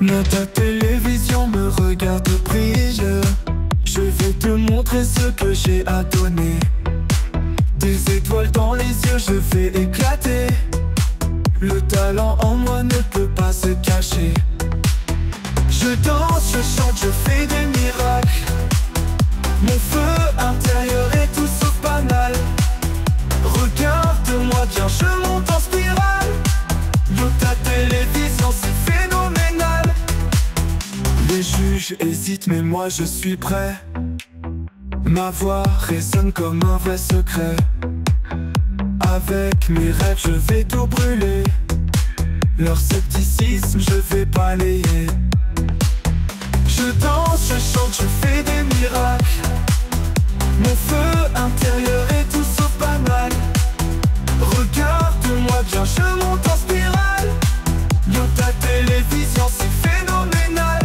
Mais ta télévision me regarde briller. Je vais te montrer ce que j'ai à donner. Des étoiles dans les yeux, je vais éclater. Le talent en moi ne peut pas se cacher. Je danse, je chante, je fais des miracles. Mon feu intérieur est tout sauf banal. Regarde-moi bien, je monte en spirale. Yo, ta télévision, c'est phénoménal. Les juges hésitent, mais moi je suis prêt. Ma voix résonne comme un vrai secret. Avec mes rêves, je vais tout brûler. Leur scepticisme, je vais balayer. Je danse, je chante, je fais des miracles. Mon feu intérieur est tout sauf banal. Regarde-moi bien, je monte en spirale. Yo, ta télévision, c'est phénoménal.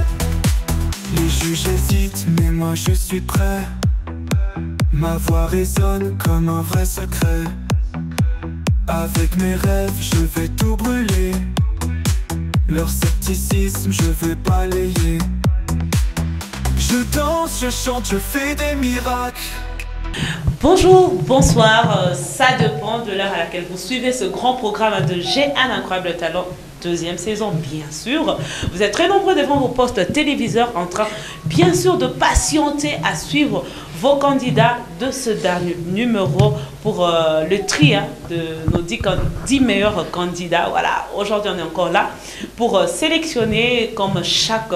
Les juges hésitent, mais moi je suis prêt. Ma voix résonne comme un vrai secret. Avec mes rêves, je vais tout brûler. Leur scepticisme, je vais balayer. Je danse, je chante, je fais des miracles. Bonjour, bonsoir, ça dépend de l'heure à laquelle vous suivez ce grand programme de J'ai un incroyable talent, deuxième saison bien sûr. Vous êtes très nombreux devant vos postes téléviseurs en train bien sûr de patienter à suivre vos candidats de ce dernier numéro pour le tri de nos 10 meilleurs candidats. Voilà, aujourd'hui on est encore là pour sélectionner comme chaque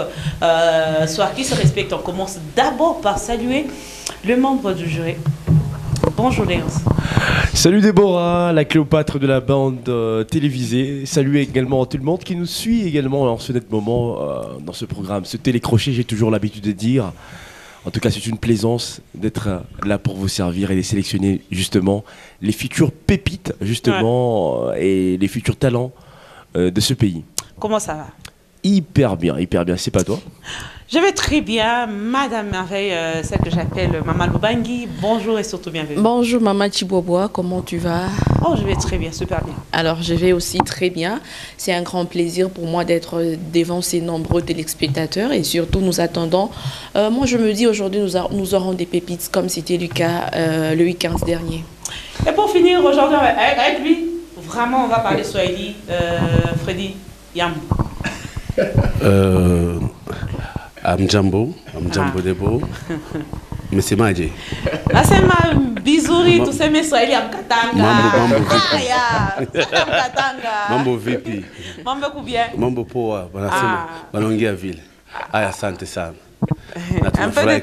soir qui se respecte. On commence d'abord par saluer le membre du jury. Bonjour Léonce. Salut Déborah, la Cléopâtre de la bande télévisée. Salut également tout le monde qui nous suit également en ce net moment dans ce programme. Ce télécrochet, j'ai toujours l'habitude de dire. En tout cas, c'est une plaisance d'être là pour vous servir et de sélectionner justement les futures pépites justement et les futurs talents de ce pays. Comment ça va? Hyper bien, c'est pas toi? Je vais très bien, Madame Merveille, celle que j'appelle Maman Lubangui. Bonjour et surtout bienvenue. Bonjour Maman Chibobois, comment tu vas? Oh, je vais très bien, super bien. Alors, je vais aussi très bien. C'est un grand plaisir pour moi d'être devant ces nombreux téléspectateurs et surtout nous attendons. Moi, je me dis aujourd'hui, nous aurons des pépites comme c'était le cas le week-end dernier. Et pour finir aujourd'hui avec lui, vraiment on va parler Swahili, Freddy Yam. Amjambo Debo, Monsieur Maji. Nasema bizuri tuseme Swahili amkatanga. Mambo vipi? Mambo kubia. Mambo poa, wanasema wanaongea vile. Aya, asante sana. Na tunafurahi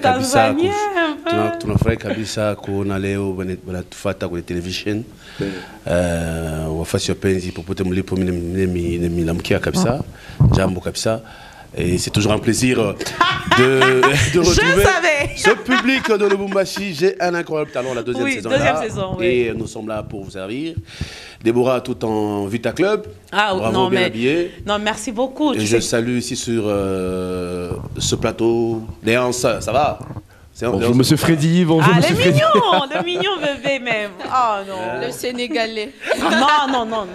kabisa kuona leo wanatufuata kwenye television. Wafasi wapenzi popote mlipo, mimi namkia kabisa. Jambo kabisa. Et c'est toujours un plaisir de retrouver ce public de Lubumbashi. J'ai un incroyable talent, la deuxième saison. Saison, oui. Et nous sommes là pour vous servir. Déborah, tout en Vita Club. Ah, bravo, non, bien habillé. Non, merci beaucoup. Et je salue ici sur ce plateau. Léance, ça va? Bonjour Monsieur Freddy, bonjour Monsieur Freddy. Le mignon bébé même. Oh non. Le Sénégalais.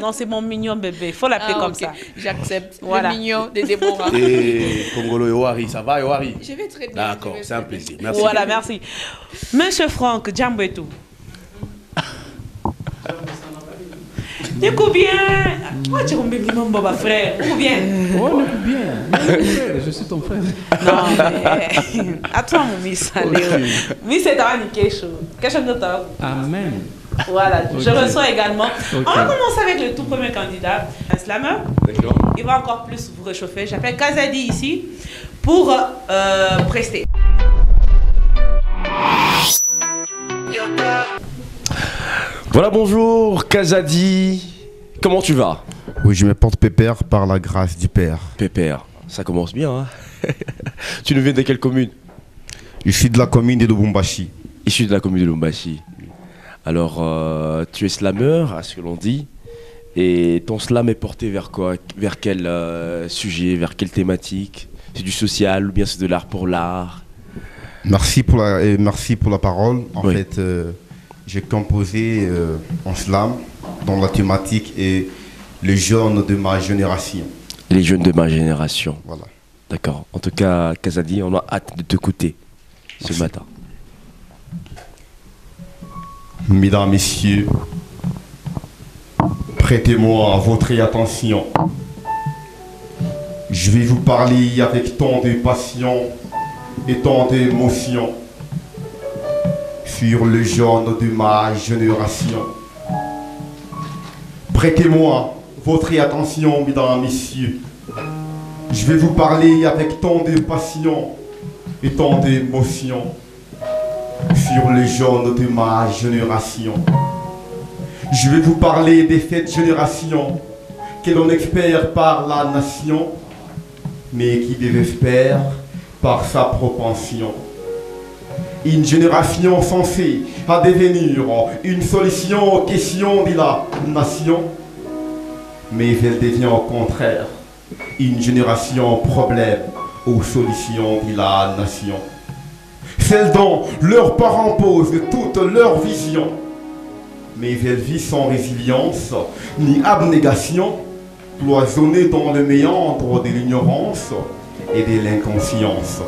Non, c'est mon mignon bébé. Il faut l'appeler comme ça. J'accepte. Voilà. Le mignon de Déborah. Et Congolo Yohari, ça va Yohari? Je vais très bien. D'accord, c'est un plaisir. Merci. Voilà, merci. Monsieur Franck, Djambo et tout. Écoute bien. Moi, tu es mon boba frère. Ou bien. Oh, écoute bien. Je suis ton frère. Non, mais. Attends, mon miss. Oui, c'est un quelque chose. Quelque chose de top. Amen. Voilà, je reçois également. On va commencer avec le tout premier candidat, un slammer. D'accord. Il va encore plus vous réchauffer. J'appelle Kazadi ici pour prester. Voilà, bonjour Kazadi. Comment tu vas? Oui, je me porte pépère par la grâce du Père. Pépère, ça commence bien, hein. Tu nous viens de quelle commune? Je suis de la commune de Lubumbashi. Issu de la commune de Lubumbashi. Alors, tu es slammer, à ce que l'on dit. Et ton slam est porté vers quoi? Vers quel sujet? Vers quelle thématique? C'est du social ou bien c'est de l'art pour l'art? Merci pour la parole. En oui. fait, j'ai composé en slam dont la thématique est les jeunes de ma génération. Les jeunes de ma génération. Voilà. D'accord. En tout cas, Kazadi, on a hâte de t'écouter ce matin. Mesdames, Messieurs, prêtez-moi votre attention. Je vais vous parler avec tant de passion et tant d'émotion sur le genre de ma génération. Prêtez-moi votre attention, mesdames, messieurs. Je vais vous parler avec tant de passion et tant d'émotion sur le genre de ma génération. Je vais vous parler de cette génération que l'on espère par la nation, mais qui désespère par sa propension. Une génération censée à devenir une solution aux questions de la nation, mais elle devient au contraire une génération problème aux solutions de la nation. Celle dont leurs parents posent toute leur vision, mais elle vit sans résilience ni abnégation, cloisonnée dans le méandre de l'ignorance et de l'inconscience.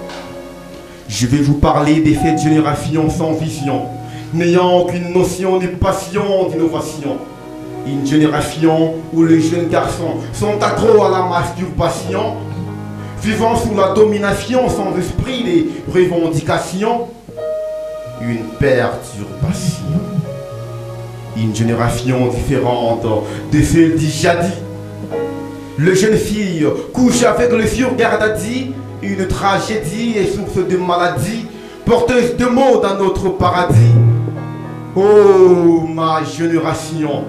Je vais vous parler de cette génération sans vision, n'ayant aucune notion ni passion d'innovation. Une génération où les jeunes garçons sont accros à la masturbation, vivant sous la domination sans esprit des revendications. Une perturbation. Une génération différente de celle du jadis. Les jeunes filles couchent avec le surgardadi, une tragédie et source de maladie, porteuse de maux dans notre paradis. Oh, ma génération,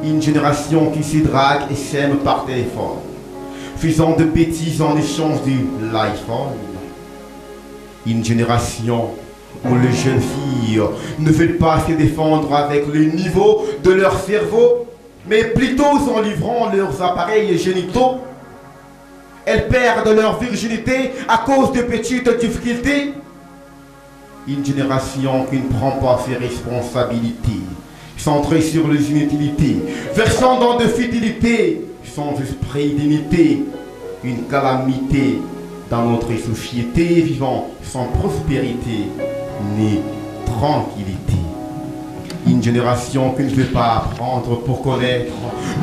une génération qui se drague et s'aime par téléphone, faisant de bêtises en échange de l'iPhone. Une génération où les jeunes filles ne veulent pas se défendre avec le niveau de leur cerveau, mais plutôt en livrant leurs appareils génitaux. Elles perdent leur virginité à cause de petites difficultés. Une génération qui ne prend pas ses responsabilités, centrée sur les inutilités, versant dans de futilité, sans esprit d'unité. Une calamité dans notre société, vivant sans prospérité ni tranquillité. Une génération qui ne veut pas apprendre pour connaître,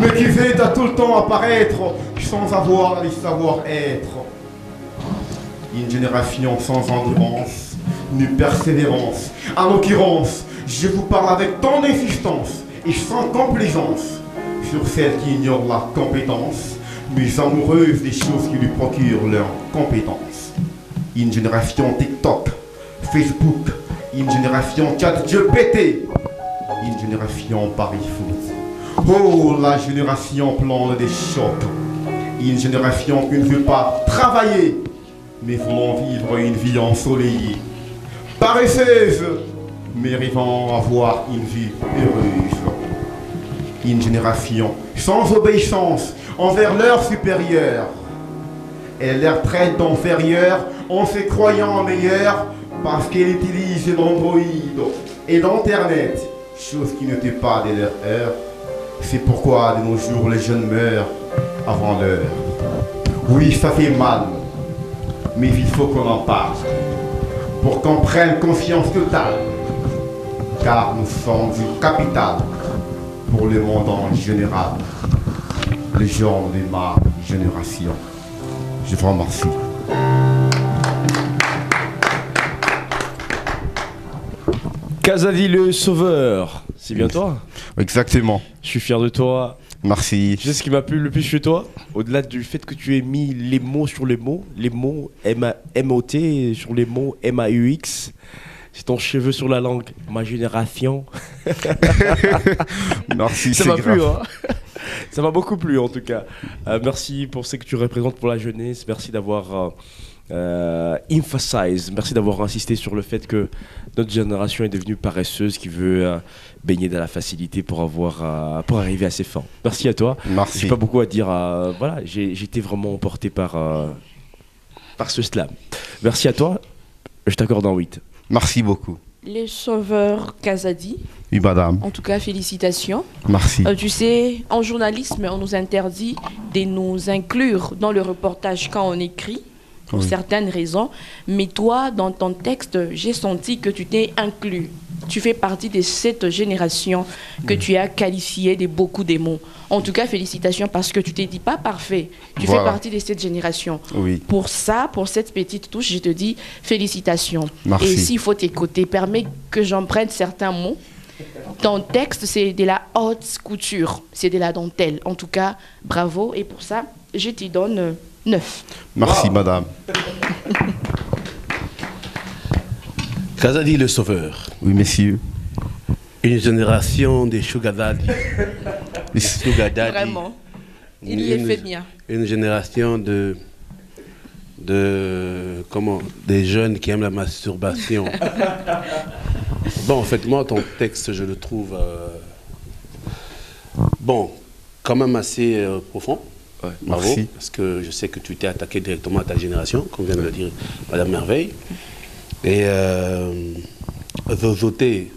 mais qui veut à tout le temps apparaître sans avoir les savoir-être. Une génération sans endurance ni persévérance. En l'occurrence, je vous parle avec tant d'insistance et sans complaisance sur celles qui ignorent la compétence, mais amoureuses des choses qui lui procurent leur compétence. Une génération TikTok, Facebook, une génération ChatGPT, une génération Paris Foot. Oh, la génération pleine des chocs. Une génération qui ne veut pas travailler, mais voulant vivre une vie ensoleillée. Paresseuse, mais rêvant avoir une vie heureuse. Une génération sans obéissance envers leurs supérieurs. Elle leur traite d'inférieurs en se croyant meilleurs parce qu'elle utilise l'Android et l'Internet, chose qui n'était pas de leur heure. C'est pourquoi de nos jours les jeunes meurent avant l'heure. Oui, ça fait mal, mais il faut qu'on en parle pour qu'on prenne conscience totale, car nous sommes du capital pour le monde en général, les gens de ma génération. Je vous remercie. Kazadi le sauveur, c'est bien toi? Exactement. Je suis fier de toi. Merci. Tu sais ce qui m'a plu le plus chez toi? Au-delà du fait que tu aies mis les mots sur les mots M-O-T sur les mots M-A-U-X, c'est ton cheveu sur la langue, ma génération. Merci, ça c'est m'a grave. plu, hein. Ça m'a beaucoup plu en tout cas. Merci pour ce que tu représentes pour la jeunesse. Merci d'avoir emphasize. Merci d'avoir insisté sur le fait que notre génération est devenue paresseuse, qui veut baigner dans la facilité pour arriver à ses fins. Merci à toi. Merci. J'ai pas beaucoup à dire. Voilà, j'ai été vraiment emporté par ce slam. Merci à toi. Je t'accorde un 8. Merci beaucoup. Les sauveurs Kazadi. Oui, madame. En tout cas, félicitations. Merci. Tu sais, en journalisme, on nous interdit de nous inclure dans le reportage quand on écrit, pour certaines raisons. Mais toi, dans ton texte, j'ai senti que tu t'es inclus. Tu fais partie de cette génération que tu as qualifiée de beaucoup de mots. En tout cas, félicitations parce que tu t'es dit pas parfait. Tu fais partie de cette génération. Oui. Pour ça, pour cette petite touche, je te dis félicitations. Merci. Et s'il faut t'écouter, permets que j'emprunte certains mots. Ton texte, c'est de la haute couture. C'est de la dentelle. En tout cas, bravo. Et pour ça, je t'y donne 9. Merci, madame. Kazadi le sauveur. Oui, messieurs. Une génération des sugar daddy. Vraiment. Il y est fait bien. Une génération des jeunes qui aiment la masturbation. Bon, en fait, moi, ton texte, je le trouve quand même assez profond. Ouais, bravo, merci. parce que je sais que tu t'es attaqué directement à ta génération, comme vient de le dire Madame Merveille. Et zozoter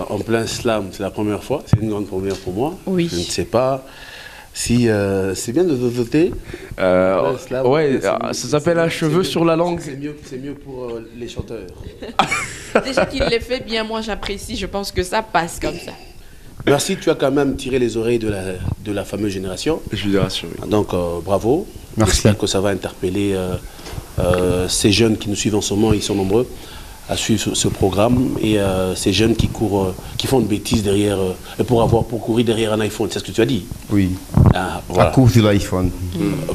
en plein slam, c'est la première fois, c'est une grande première pour moi. Oui. Je ne sais pas si c'est bien de zozoter. Ouais, ça s'appelle un cheveu sur la langue. C'est mieux pour les chanteurs. Déjà qu'il l'ait fait bien, moi j'apprécie, je pense que ça passe comme ça. Merci, tu as quand même tiré les oreilles de la fameuse génération. Je lui rassure. Donc bravo. Merci. J'espère que ça va interpeller ces jeunes qui nous suivent en ce moment, ils sont nombreux à suivre ce programme, et ces jeunes qui courent, qui font une bêtise derrière, pour courir derrière un iPhone, c'est ce que tu as dit. Oui. Ah, voilà. À cause de l'iPhone.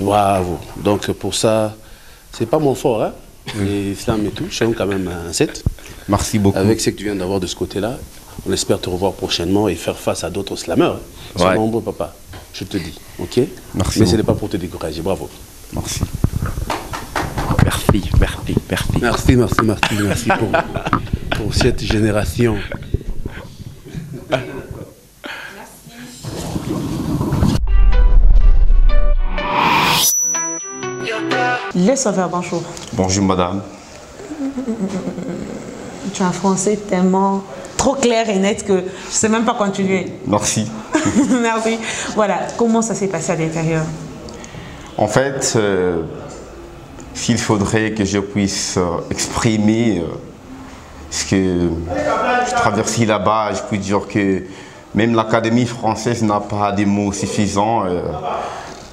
Bravo. Donc pour ça, c'est pas mon fort, hein. L'islam et tout, je suis quand même un 7. Merci beaucoup. Avec ce que tu viens d'avoir de ce côté-là, on espère te revoir prochainement et faire face à d'autres slameurs. Hein. Ils sont nombreux, papa. Je te dis, ok. Merci. Mais ce n'est pas pour te décourager, bravo. Merci. Merci pour cette génération. Les sauveurs, bonjour. Bonjour, madame. Tu as un français tellement trop clair et net que je ne sais même pas continuer. Merci. Merci. Voilà, comment ça s'est passé à l'intérieur? En fait, s'il faudrait que je puisse exprimer ce que je traversais là-bas, je peux dire que même l'Académie française n'a pas des mots suffisants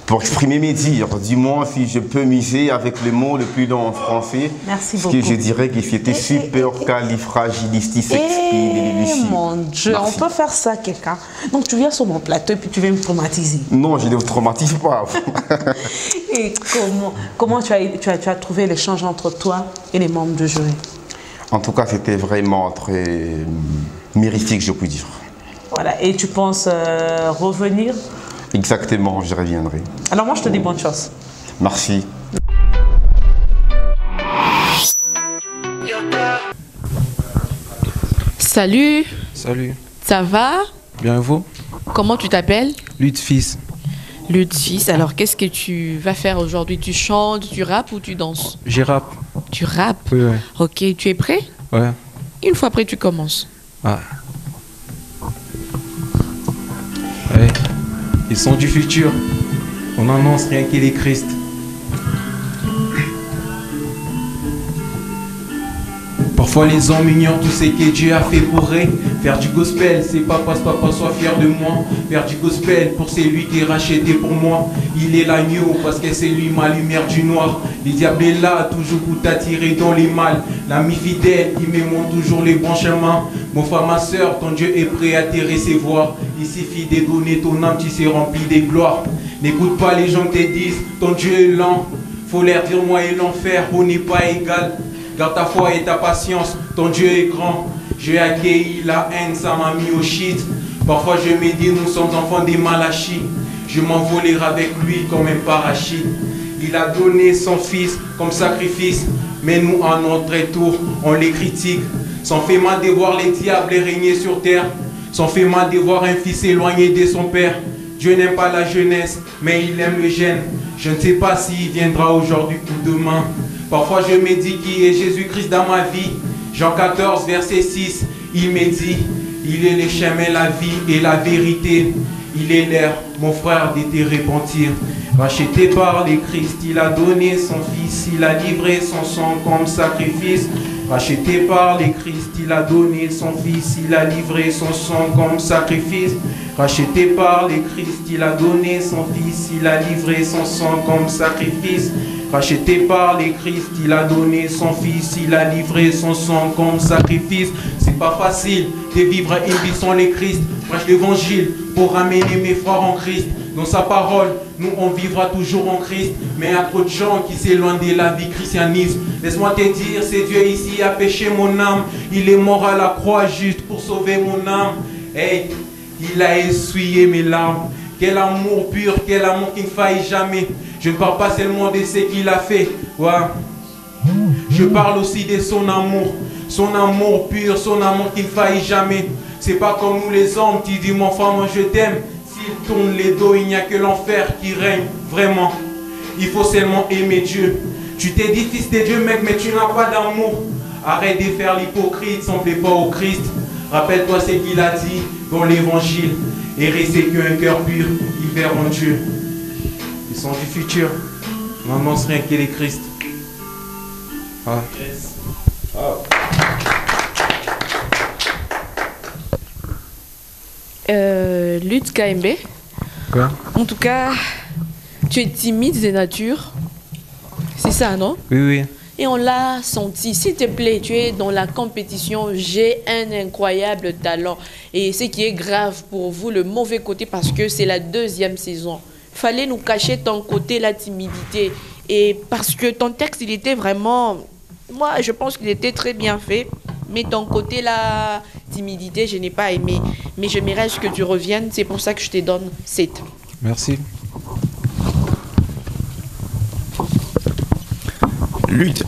pour exprimer mes dires. Dis-moi si je peux miser avec les mots le plus long en français. Merci ce beaucoup. que je dirais que c'était super califragilistique. Mon Dieu, Merci. on peut faire ça quelqu'un. Donc tu viens sur mon plateau et puis tu viens me traumatiser. Non, je ne vous traumatise pas. Et comment tu as trouvé l'échange entre toi et les membres du jury? En tout cas, c'était vraiment très mérifique, je peux dire. Voilà, et tu penses revenir? Exactement, je reviendrai. Alors moi je te dis bonne chance. Merci. Salut, Salut. ça va? Bien et vous? Comment tu t'appelles? Ludfils. Ludfils. Alors qu'est-ce que tu vas faire aujourd'hui? Tu chantes, tu rappes ou tu danses? J'ai rap. Tu rappes? Oui, ouais. Ok, tu es prêt? Ouais. Une fois prêt, tu commences. Ah. Ouais. Ils sont du futur. On annonce rien qu'il est Christ. Parfois les hommes ignorent tout ce que Dieu a fait pour eux. Faire du gospel, c'est papa soit fier de moi. Faire du gospel pour c'est lui qui est racheté pour moi. Il est l'agneau parce que c'est lui ma lumière du noir. Les diables est là toujours pour t'attirer dans les mal. L'ami fidèle, il me montre toujours les bons chemins. Mon frère, ma soeur, ton Dieu est prêt à te recevoir. Il suffit de donner ton âme, tu sais rempli des gloires. N'écoute pas les gens qui te disent ton Dieu est lent. Faut leur dire moi et l'enfer, on n'est pas égal. Garde ta foi et ta patience, ton Dieu est grand. J'ai accueilli la haine, ça m'a mis au shit. Parfois je me dis nous sommes enfants des Malachis. Je m'envolerai avec lui comme un parachute. Il a donné son fils comme sacrifice. Mais nous à notre tour, on les critique. Ça fait mal de voir les diables régner sur terre. Ça fait mal de voir un fils éloigné de son père. Dieu n'aime pas la jeunesse, mais il aime le jeune. Je ne sais pas s'il viendra aujourd'hui ou demain. Parfois je me dis qui est Jésus-Christ dans ma vie. Jean 14, verset 6, il me dit, il est le chemin, la vie et la vérité. Il est l'air, mon frère, de te repentir. Racheté par le Christ, il a donné son Fils, il a livré son sang comme sacrifice. Racheté par le Christ, il a donné son Fils, il a livré son sang comme sacrifice. Racheté par le Christ, il a donné son Fils, il a livré son sang comme sacrifice. Racheté par le Christ, il a donné son Fils, il a livré son sang comme sacrifice. C'est pas facile de vivre une vie sans le Christ. Prêche l'évangile pour ramener mes frères en Christ. Dans sa parole, nous on vivra toujours en Christ. Mais il y a trop de gens qui s'éloignent de la vie christianisme. Laisse-moi te dire, c'est Dieu ici a péché mon âme. Il est mort à la croix juste pour sauver mon âme. Hey, il a essuyé mes larmes. Quel amour pur, quel amour qui ne faillit jamais. Je ne parle pas seulement de ce qu'il a fait. Ouais. Je parle aussi de son amour pur, son amour qui ne faillit jamais. C'est pas comme nous les hommes qui disent mon enfant, moi je t'aime. S'il tourne les dos, il n'y a que l'enfer qui règne. Vraiment, il faut seulement aimer Dieu. Tu t'es dit fils de Dieu mec, mais tu n'as pas d'amour. Arrête de faire l'hypocrite, s'en plaît pas au Christ. Rappelle-toi ce qu'il a dit dans l'évangile. Et restez qu'un cœur pur, ils verront Dieu. Ils sont du futur. On n'annonce rien qu'il est Christ. Ah. Yes. Oh. Lutte KMB. Quoi? En tout cas, tu es timide de nature. C'est ça, non? Oui, oui. Et on l'a senti. S'il te plaît, tu es dans la compétition. J'ai un incroyable talent. Et ce qui est grave pour vous, le mauvais côté, parce que c'est la 2e saison. Fallait nous cacher ton côté, la timidité. Et parce que ton texte, il était vraiment... Moi, je pense qu'il était très bien fait. Mais ton côté, la timidité, je n'ai pas aimé. Mais je m'aimerais que tu reviennes. C'est pour ça que je te donne 7. Merci. Lutte.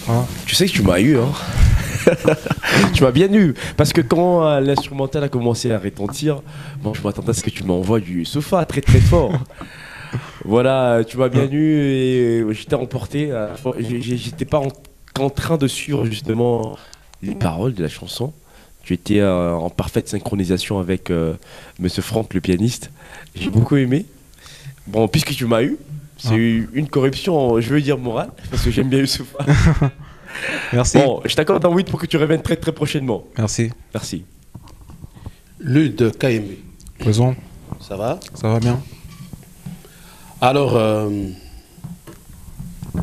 Ah. Tu sais que tu m'as eu, hein. Tu m'as bien eu. Parce que quand l'instrumental a commencé à retentir, bon, je m'attendais à ce que tu m'envoies du sofa très très fort. Voilà, tu m'as bien eu et j'étais emporté. J'étais pas en train de suivre justement les paroles de la chanson. Tu étais en parfaite synchronisation avec Monsieur Franck, le pianiste. J'ai beaucoup aimé. Bon, puisque tu m'as eu, c'est une corruption, je veux dire morale, parce que j'aime bien Youssoupha. Merci. Bon, je t'accorde un 8 pour que tu reviennes très très prochainement. Merci. Merci. Lutte de KMB. Présent. Ça va? Ça va bien. Alors,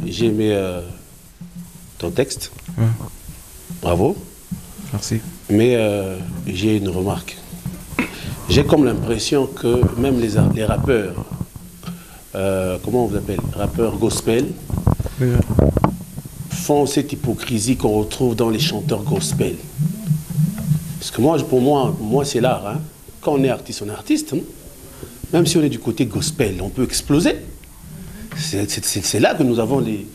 j'ai aimé ton texte. Ouais. Bravo. Merci. Mais j'ai une remarque. J'ai comme l'impression que même les rappeurs, comment on vous appelle, rappeurs gospel, Oui. font cette hypocrisie qu'on retrouve dans les chanteurs gospel. Parce que moi, pour moi c'est l'art. Hein. Quand on est artiste, on est artiste. Hein. Même si on est du côté gospel, on peut exploser. C'est là que nous avons les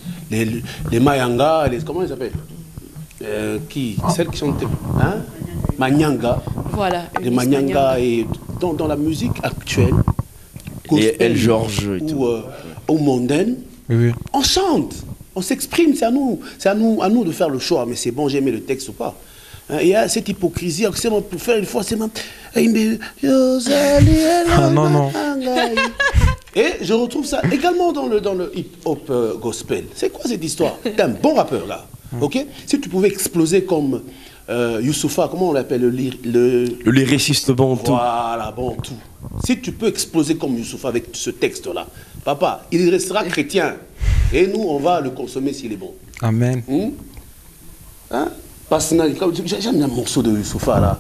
Mayanga, comment ils s'appellent celles qui sont... Hein, Manyanga. Voilà. Les Manyanga et dans la musique actuelle. Et El Georges et tout. Ou mondaine, Oui. on chante, on s'exprime, c'est à nous de faire le choix, mais c'est bon, j'ai aimé le texte ou pas. Hein, il y a cette hypocrisie, c'est pour faire une fois, c'est même... Ah non, non. Et je retrouve ça également dans le hip-hop gospel. C'est quoi cette histoire? T'es un bon rappeur là, ok? Si tu pouvais exploser comme Youssoupha, comment on l'appelle, Le lyriciste Bantou. Voilà, Bantou. Si tu peux exploser comme Youssoupha avec ce texte-là, papa, il restera chrétien. Et nous, on va le consommer s'il est bon. Amen. Hein? J'aime un morceau de Youssoupha là.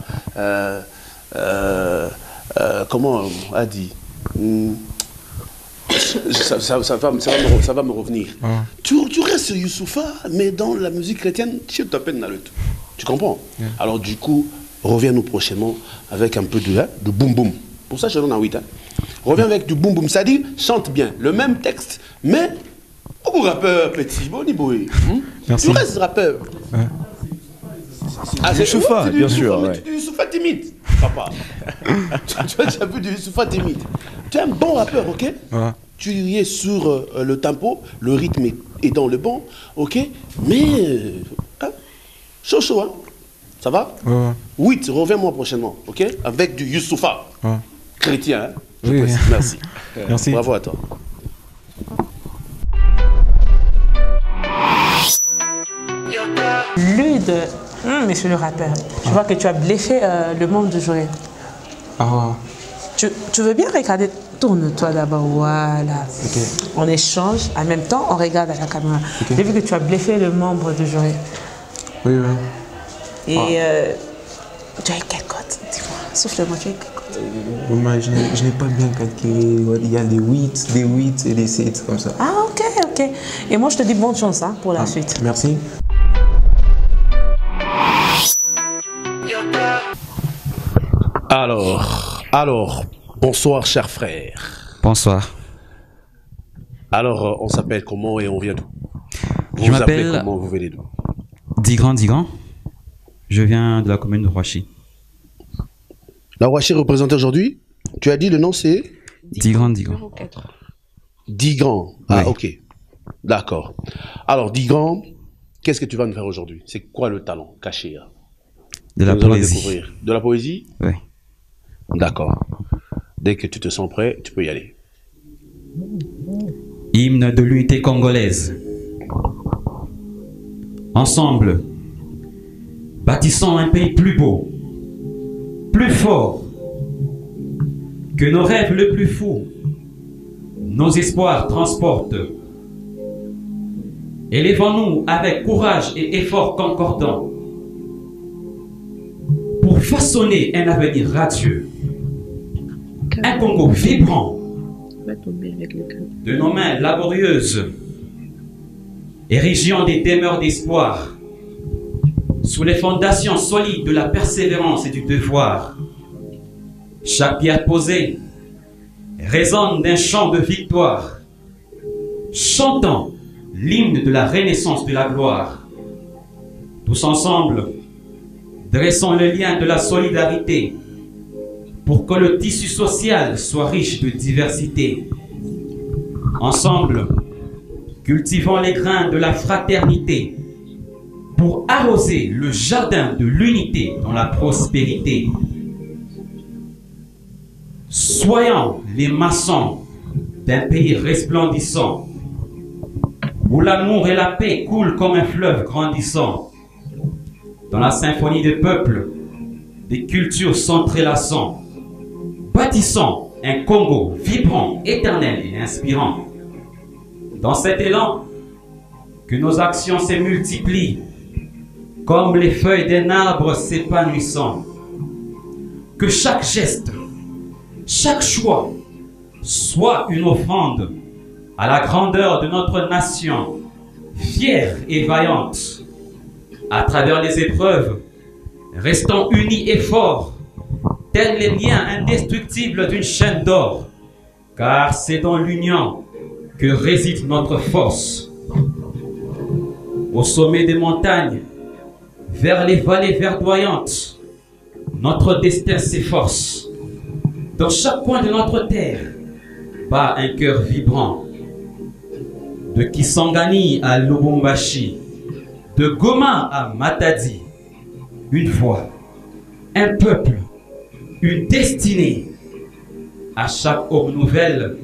Comment on a dit? Ça va me revenir. Ah. Tu restes Youssoupha, mais dans la musique chrétienne, tu t'appelles Nalut. Tu comprends? Yeah. Alors du coup, reviens-nous prochainement avec un peu de boum boum. Pour ça, je donne un 8. Hein. Reviens avec du boum boum. Ça dit, chante bien. Le même texte, mais beaucoup rappeur, petit, bon niveau. Merci. Tu restes rappeur. Ouais. C'est Youssoupha, bien sûr. Mais tu es Youssoupha timide, papa. Tu as vu du Youssoupha timide. Tu es un bon rappeur, ok? Ouais. tu es sur le tempo, le rythme est dans le bon, ok? Mais, chaud, hein? Ça va? Ouais. 8, reviens-moi prochainement, ok? Avec du Youssoufa. Ouais. Chrétien, hein? Oui. Merci. Merci. Bravo à toi. Lude, monsieur le rappeur, je vois que tu as bluffé le monde de jouer. Ah, Tu veux bien regarder? Tourne-toi d'abord, voilà. ok. On échange, en même temps, on regarde à la caméra. Ok. J'ai vu que tu as bluffé le membre de jury. Oui. Et tu as eu quelle cote? Dis-moi, souffle-moi, tu as eu quelle cote? Moi, je n'ai pas bien calculé. Il y a des 8 et des 7 comme ça. Ah, ok. Et moi, je te dis bonne chance hein, pour la suite. Merci. Alors, bonsoir, chers frères. Bonsoir. Alors, on s'appelle comment et on vient d'où? Je m'appelle Comment, vous venez d'où? Digran. Je viens de la commune de Roachy. La Roachy représentée aujourd'hui? Tu as dit le nom c'est? Digran. Digran. Ah, Oui. ok. D'accord. Alors, Digran, qu'est-ce que tu vas nous faire aujourd'hui? C'est quoi le talent caché là? De la Nous allons poésie. découvrir. De la poésie? Oui. D'accord. Dès que tu te sens prêt, tu peux y aller. Hymne de l'unité congolaise. Ensemble, bâtissons un pays plus beau, plus fort, que nos rêves les plus fous, nos espoirs transportent. Élevons-nous avec courage et effort concordants pour façonner un avenir radieux, un Congo vibrant de nos mains laborieuses, érigions des demeures d'espoir sous les fondations solides de la persévérance et du devoir. Chaque pierre posée résonne d'un chant de victoire, chantant l'hymne de la renaissance de la gloire. Tous ensemble, dressons le lien de la solidarité pour que le tissu social soit riche de diversité. Ensemble, cultivons les grains de la fraternité pour arroser le jardin de l'unité dans la prospérité. Soyons les maçons d'un pays resplendissant où l'amour et la paix coulent comme un fleuve grandissant. Dans la symphonie des peuples, des cultures s'entrelaçant, bâtissons un Congo vibrant, éternel et inspirant. Dans cet élan, que nos actions se multiplient, comme les feuilles d'un arbre s'épanouissant. Que chaque geste, chaque choix, soit une offrande à la grandeur de notre nation, fière et vaillante. À travers les épreuves, restons unis et forts, tels les liens indestructibles d'une chaîne d'or, car c'est dans l'union que réside notre force. Au sommet des montagnes, vers les vallées verdoyantes, notre destin s'efforce. Dans chaque coin de notre terre, bat un cœur vibrant. De Kisangani à Lubumbashi, de Goma à Matadi, une voix, un peuple, une destinée. À chaque aube nouvelle,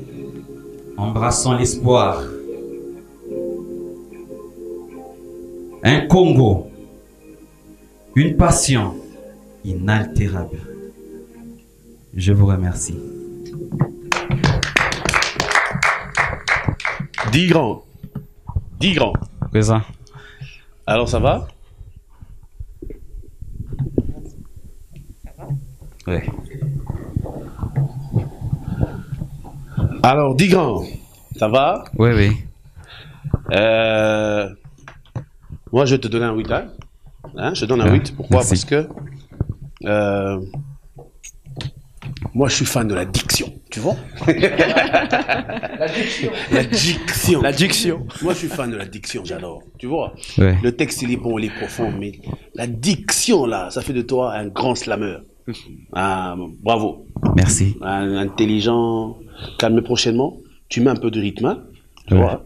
embrassant l'espoir. Un Congo, une passion inaltérable. Je vous remercie. Digran. Présent. Alors ça va? Oui. Alors Digran, ça va? Oui. Moi je vais te donner un 8. Je te donne un 8. Pourquoi? Merci. Parce que moi je suis fan de la diction, tu vois? La diction. Moi je suis fan de la diction, j'adore. Tu vois? Ouais. Le texte il est bon, il est profond, mais la diction là, ça fait de toi un grand slameur. Ah, bravo. Merci. Intelligent, calme prochainement. tu mets un peu de rythme, tu vois,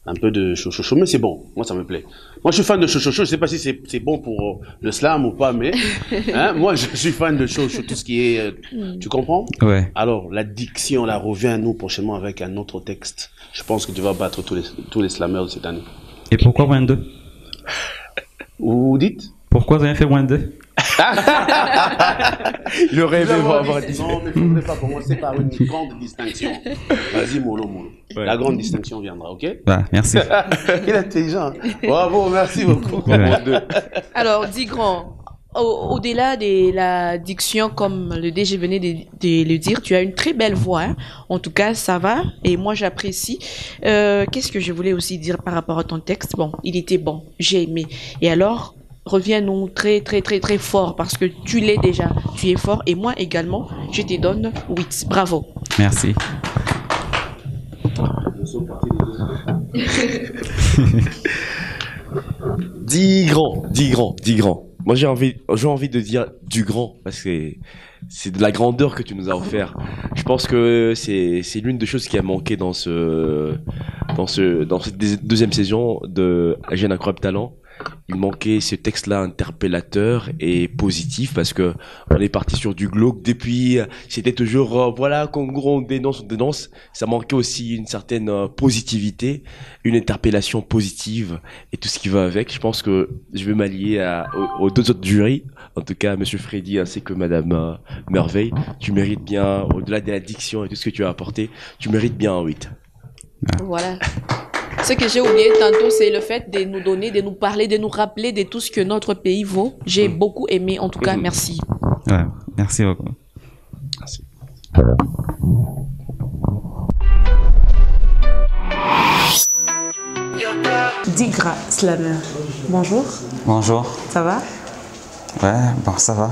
un peu de chaud, mais c'est bon. Moi, ça me plaît. Moi, je suis fan de chaud. Je sais pas si c'est bon pour le slam ou pas, mais hein, moi, je suis fan de chaud, tout ce qui est. Tu comprends? Ouais. Alors, la diction, là, revient nous prochainement avec un autre texte. Je pense que tu vas battre tous les slammers de cette année. Et pourquoi moins 2? Vous dites? Pourquoi vous avez fait moins 2? Le rêve va avoir dit. Non, mais il ne faudrait pas commencer par une grande distinction. Vas-y, mollo. Ouais. La grande distinction viendra, ok? Bah, merci. Il est intelligent. Bravo, merci beaucoup. Ouais. Alors, dis grand, au-delà de la diction, comme le DG venait de le dire, tu as une très belle voix. Hein. En tout cas, ça va. Et moi, j'apprécie. Qu'est-ce que je voulais aussi dire par rapport à ton texte? Bon, il était bon. J'ai aimé. Et alors, reviens-nous très fort parce que tu l'es déjà. Tu es fort. Et moi également, je te donne 8. Bravo. Merci. Dis grand. Moi, j'ai envie de dire du grand parce que c'est de la grandeur que tu nous as offert. Je pense que c'est l'une des choses qui a manqué dans cette deuxième saison de Jeune Incroyable Talent. Il manquait ce texte-là interpellateur et positif parce que on est parti sur du glauque depuis, c'était toujours voilà, qu'en gros on dénonce. Ça manquait aussi une certaine positivité, une interpellation positive et tout ce qui va avec. Je pense que je vais m'allier aux deux autres jurys, en tout cas Monsieur Freddy ainsi que Madame Merveille. Tu mérites bien, au-delà de l'addiction et tout ce que tu as apporté, tu mérites bien un 8. Voilà. Ce que j'ai oublié tantôt, c'est le fait de nous donner, de nous parler, de nous rappeler de tout ce que notre pays vaut. J'ai beaucoup aimé, en tout cas, merci. Ouais, merci beaucoup. Merci. Digra Slammer. Bonjour. Bonjour. Ça va? Ouais, bon, ça va.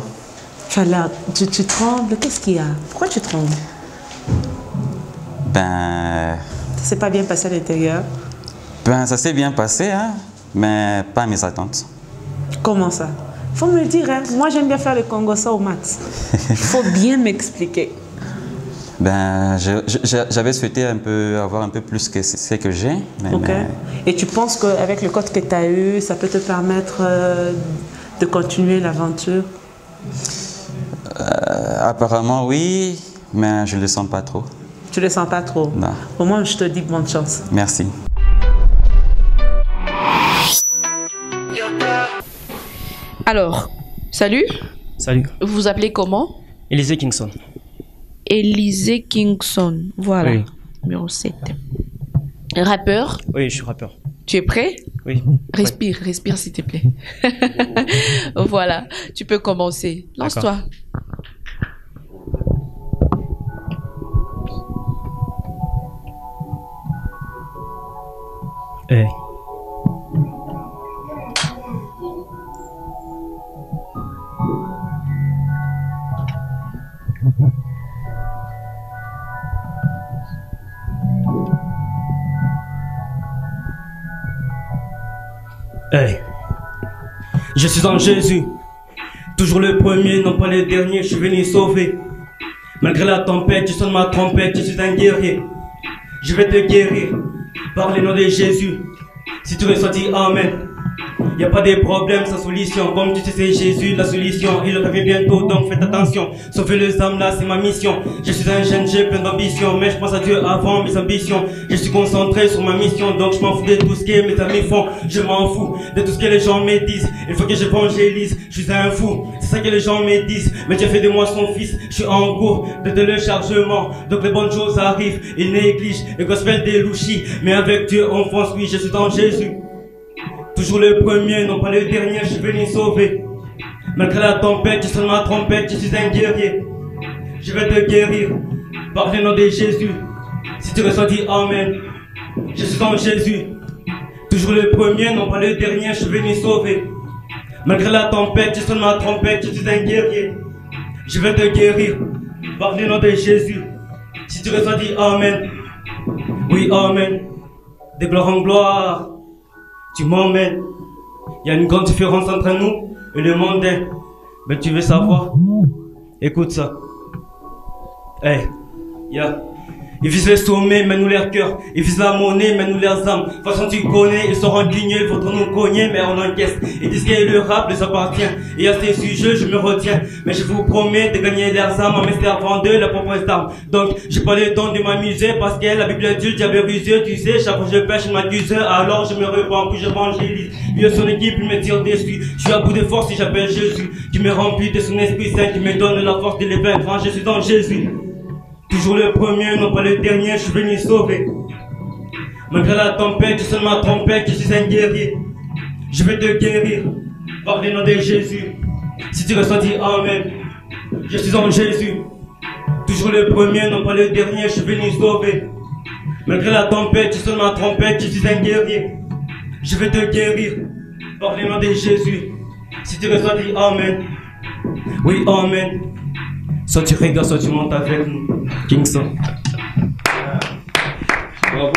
Tu as l'air... Tu trembles. Qu'est-ce qu'il y a? Pourquoi tu trembles? Ben, Ça s'est pas bien passé à l'intérieur. ça s'est bien passé, hein, mais pas à mes attentes. Comment ça? Faut me le dire, hein. Moi, j'aime bien faire le Congossa au maths. Faut bien m'expliquer. Ben, j'avais souhaité avoir un peu plus que ce que j'ai. Ok. Et tu penses qu'avec le code que tu as eu, ça peut te permettre de continuer l'aventure? Apparemment, oui, mais je ne le sens pas trop. Tu le sens pas trop? Non. Au moins, je te dis bonne chance. Merci. Alors, salut. Salut. Vous vous appelez comment? Élisée Kingston. Élisée Kingston. Voilà. Oui. Numéro 7. Rappeur? Oui, je suis rappeur. Tu es prêt? Oui. Respire s'il te plaît. Voilà, tu peux commencer. Lance-toi. Hey. Hey. Je suis en Jésus, toujours le premier, non pas le dernier, je suis venu sauver. Malgré la tempête, je sonne ma trompette, je suis un guerrier. Je vais te guérir, par le nom de Jésus. Si tu reçois, dis Amen. Y a pas de problème sans solution. Comme tu sais, c'est Jésus la solution. Il revient bientôt, donc faites attention. Sauver les âmes là, c'est ma mission. Je suis un jeune, j'ai plein d'ambition. Mais je pense à Dieu avant mes ambitions. Je suis concentré sur ma mission. Donc je m'en fous de tout ce que mes amis font. Je m'en fous de tout ce que les gens me disent. Il faut que j'évangélise. Je suis un fou, c'est ça que les gens me disent. Mais Dieu fait de moi son fils. Je suis en cours de téléchargement. Donc les bonnes choses arrivent. Il néglige le gospel des louchis. Mais avec Dieu on fonce, oui, je suis dans Jésus. Toujours le premier, non pas le dernier, je suis venu sauver. Malgré la tempête, je sonne ma trompette, je suis un guerrier. Je vais te guérir, par le nom de Jésus. Si tu reçois, dis Amen. Je suis en Jésus. Toujours le premier, non pas le dernier, je suis venu sauver. Malgré la tempête, je sonne ma trompette, je suis un guerrier. Je vais te guérir, par le nom de Jésus. Si tu reçois, dis Amen. Oui, Amen. De gloire en gloire. Tu m'emmènes. Il y a une grande différence entre nous et le mondain. Mais tu veux savoir? Écoute ça. Hey, Ils visent les sommets, mais nous leurs cœurs. Ils visent la monnaie, mais nous leurs âmes. De toute façon, tu connais, ils sont rancuniers, ils faudront nous cogner, mais on encaisse. Ils disent que le rap les appartient. Et à ces sujets, je me retiens. Mais je vous promets de gagner leurs âmes en me servant de la propre d'armes. Donc, j'ai pas le temps de m'amuser parce que la Bible dit, diable rusé, tu sais, chaque fois que je pêche, je m'accuse. Alors, je me repens, puis je évangélise. Lui, son équipe, il me tire dessus. Je suis à bout de force si j'appelle Jésus, qui me remplit de son Esprit Saint, qui me donne la force de les vaincre. Je suis dans Jésus. Toujours le premier, non pas le dernier, je suis venu sauver. Malgré la tempête, je sonne ma trompette, je suis un guerrier. Je vais te guérir, par le nom de Jésus. Si tu reçois, dis Amen. Je suis en Jésus. Toujours le premier, non pas le dernier, je suis venu sauver. Malgré la tempête, je sonne ma trompette, je suis un guerrier. Je vais te guérir, par le nom de Jésus. Si tu reçois, dis Amen. Oui, Amen. Soit tu regardes, soit tu montes avec nous. Kingston. Bravo.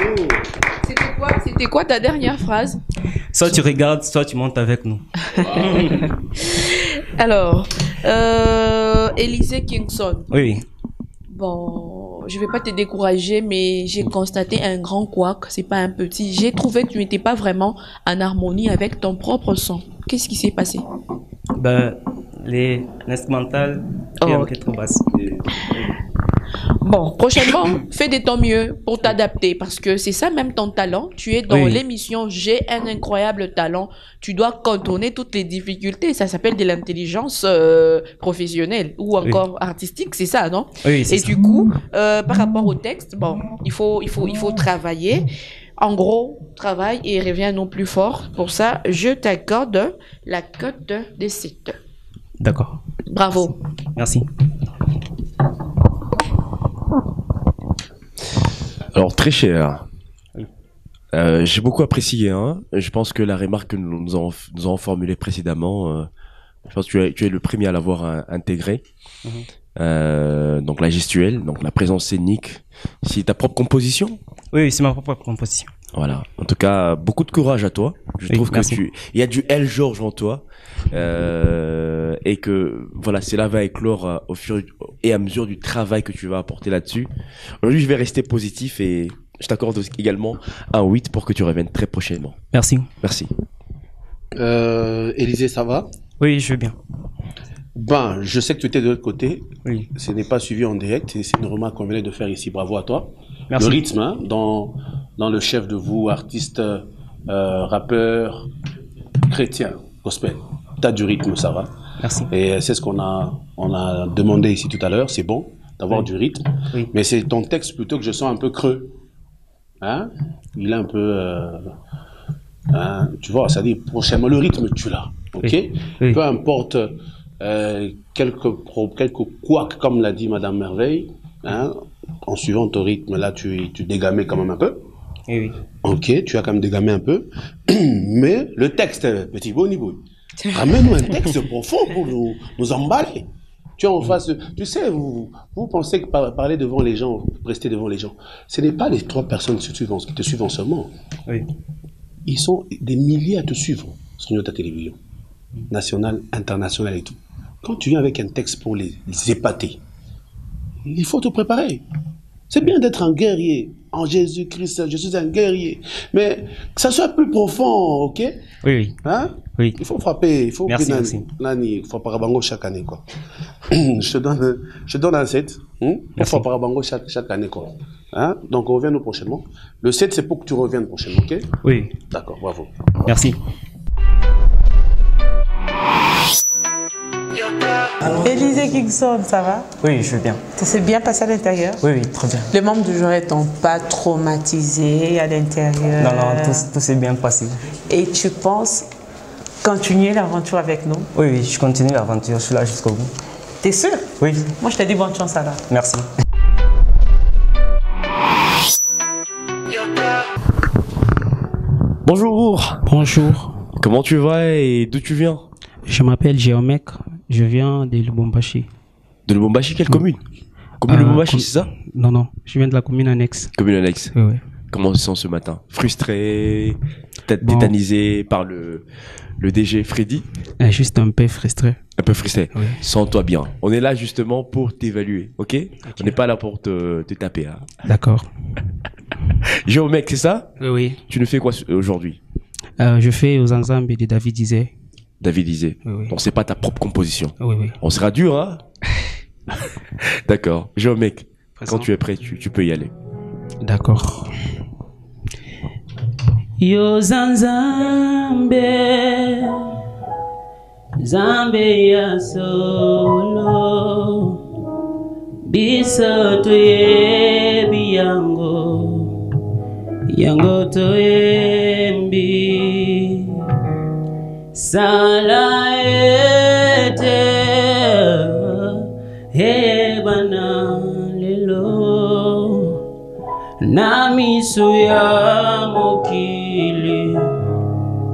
C'était quoi ta dernière phrase? Soit tu regardes, soit tu montes avec nous. Alors, Élisée Kingston. Oui. Bon, je vais pas te décourager, mais j'ai constaté un grand couac, c'est pas un petit. J'ai trouvé que tu n'étais pas vraiment en harmonie avec ton propre son. Qu'est-ce qui s'est passé? Ben, l'instrumental est un peu trop basse. Bon, prochainement, fais de ton mieux pour t'adapter parce que c'est ça même ton talent. Tu es dans l'émission J'ai un incroyable talent. Tu dois contourner toutes les difficultés. Ça s'appelle de l'intelligence professionnelle ou encore artistique, c'est ça, non? Oui, c'est ça. Et du coup, par rapport au texte, bon, il faut travailler. En gros, travaille et reviens non plus fort. Pour ça, je t'accorde la cote de 7. D'accord. Bravo. Merci. Alors, très cher. J'ai beaucoup apprécié. Hein. Je pense que la remarque que nous avons formulée précédemment, je pense que tu es le premier à l'avoir intégré. Donc la gestuelle, donc la présence scénique. C'est ta propre composition? Oui, c'est ma propre composition. Voilà. En tout cas, beaucoup de courage à toi. Je trouve que merci. il y a du L Georges en toi. Et que, voilà, cela va éclore au fur et à mesure du travail que tu vas apporter là-dessus. Aujourd'hui, je vais rester positif et je t'accorde également un 8 pour que tu reviennes très prochainement. Merci. Merci. Élisée, ça va? Oui, je vais bien. Ben, je sais que tu étais de l'autre côté. Oui. Ce n'est pas suivi en direct. C'est une remarque qu'on venait de faire ici. Bravo à toi. Merci. Le rythme, hein, dans le chef de vous, artiste, rappeur, chrétien, gospel. T'as du rythme, ça va. Merci. Et c'est ce qu'on a demandé ici tout à l'heure. C'est bon d'avoir du rythme. Oui. Mais c'est ton texte plutôt que je sens un peu creux. Hein? Il est un peu, hein, tu vois, ça dit prochainement le rythme, tu l'as. Ok? Oui. Oui. Peu importe, quelques couacs, comme l'a dit Madame Merveille, hein, en suivant ton rythme, là, tu dégamais quand même un peu. Oui, oui. Ok, tu as quand même dégamé un peu. Mais le texte, petit Bonibou, ramène-nous un texte profond pour nous emballer. Tu es en face, tu sais, vous pensez que parler devant les gens, rester devant les gens, ce n'est pas les 3 personnes qui te suivent en ce moment. Oui. Ils sont des milliers à te suivre sur ta télévision, nationale, internationale et tout. Quand tu viens avec un texte pour les épater, il faut te préparer. C'est bien d'être un guerrier. En Jésus-Christ, je suis un guerrier. Mais que ça soit plus profond, ok? Oui, oui. Hein? Oui. Il faut frapper. Il faut merci. Il faut frapper Bango chaque année, quoi. je te donne un 7. Il faut frapper Bango chaque année, quoi. Hein? Donc, on revient nous prochainement. Le 7, c'est pour que tu reviennes prochainement, ok? Oui. D'accord, bravo. Merci. Élisée Kingston, ça va? Oui, je vais bien. Ça s'est bien passé à l'intérieur? Oui, oui, très bien. Les membres du jury t'ont pas traumatisé à l'intérieur? Non, non, tout s'est bien passé. Et tu penses continuer l'aventure avec nous? Oui, oui, je continue l'aventure, je suis là jusqu'au bout. T'es sûr? Oui. Moi, je te dis bonne chance alors. Merci. Bonjour. Bonjour. Comment tu vas et d'où tu viens? Je m'appelle Géomec, je viens de Lubumbashi. De Lubumbashi, quelle commune? Commune Lubumbashi, c'est ça? Non, non, je viens de la commune annexe. Commune annexe. Oui, oui. Comment on se sent ce matin? Frustré, peut-être tétanisé par le le DG Freddy. Juste un peu frustré. Un peu frustré. Oui. Sens-toi bien. On est là justement pour t'évaluer, ok? On n'est pas là pour te taper. Hein. D'accord. Géomec, c'est ça? Oui. Tu nous fais quoi aujourd'hui? Je fais aux ensembles de David Izé. David Izé. Oui. Donc c'est pas ta propre composition. Oui. On sera dur, hein? D'accord. Géomec, quand tu es prêt, tu peux y aller. D'accord. Yo Zanzambe, Zambe ya solo, biso toye biyango, yango toye mbi, sala ete, hebana lelo, namisu ya mokili,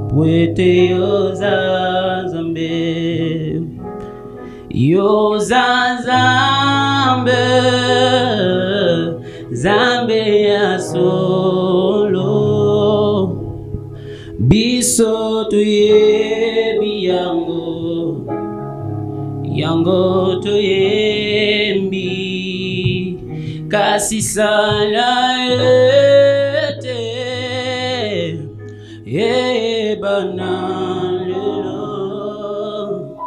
pwete yo zazambe, yo zazambe, zambe ya solo, biso tuye biyango, yango tuye mbi, kasi sala ete, bana lelo,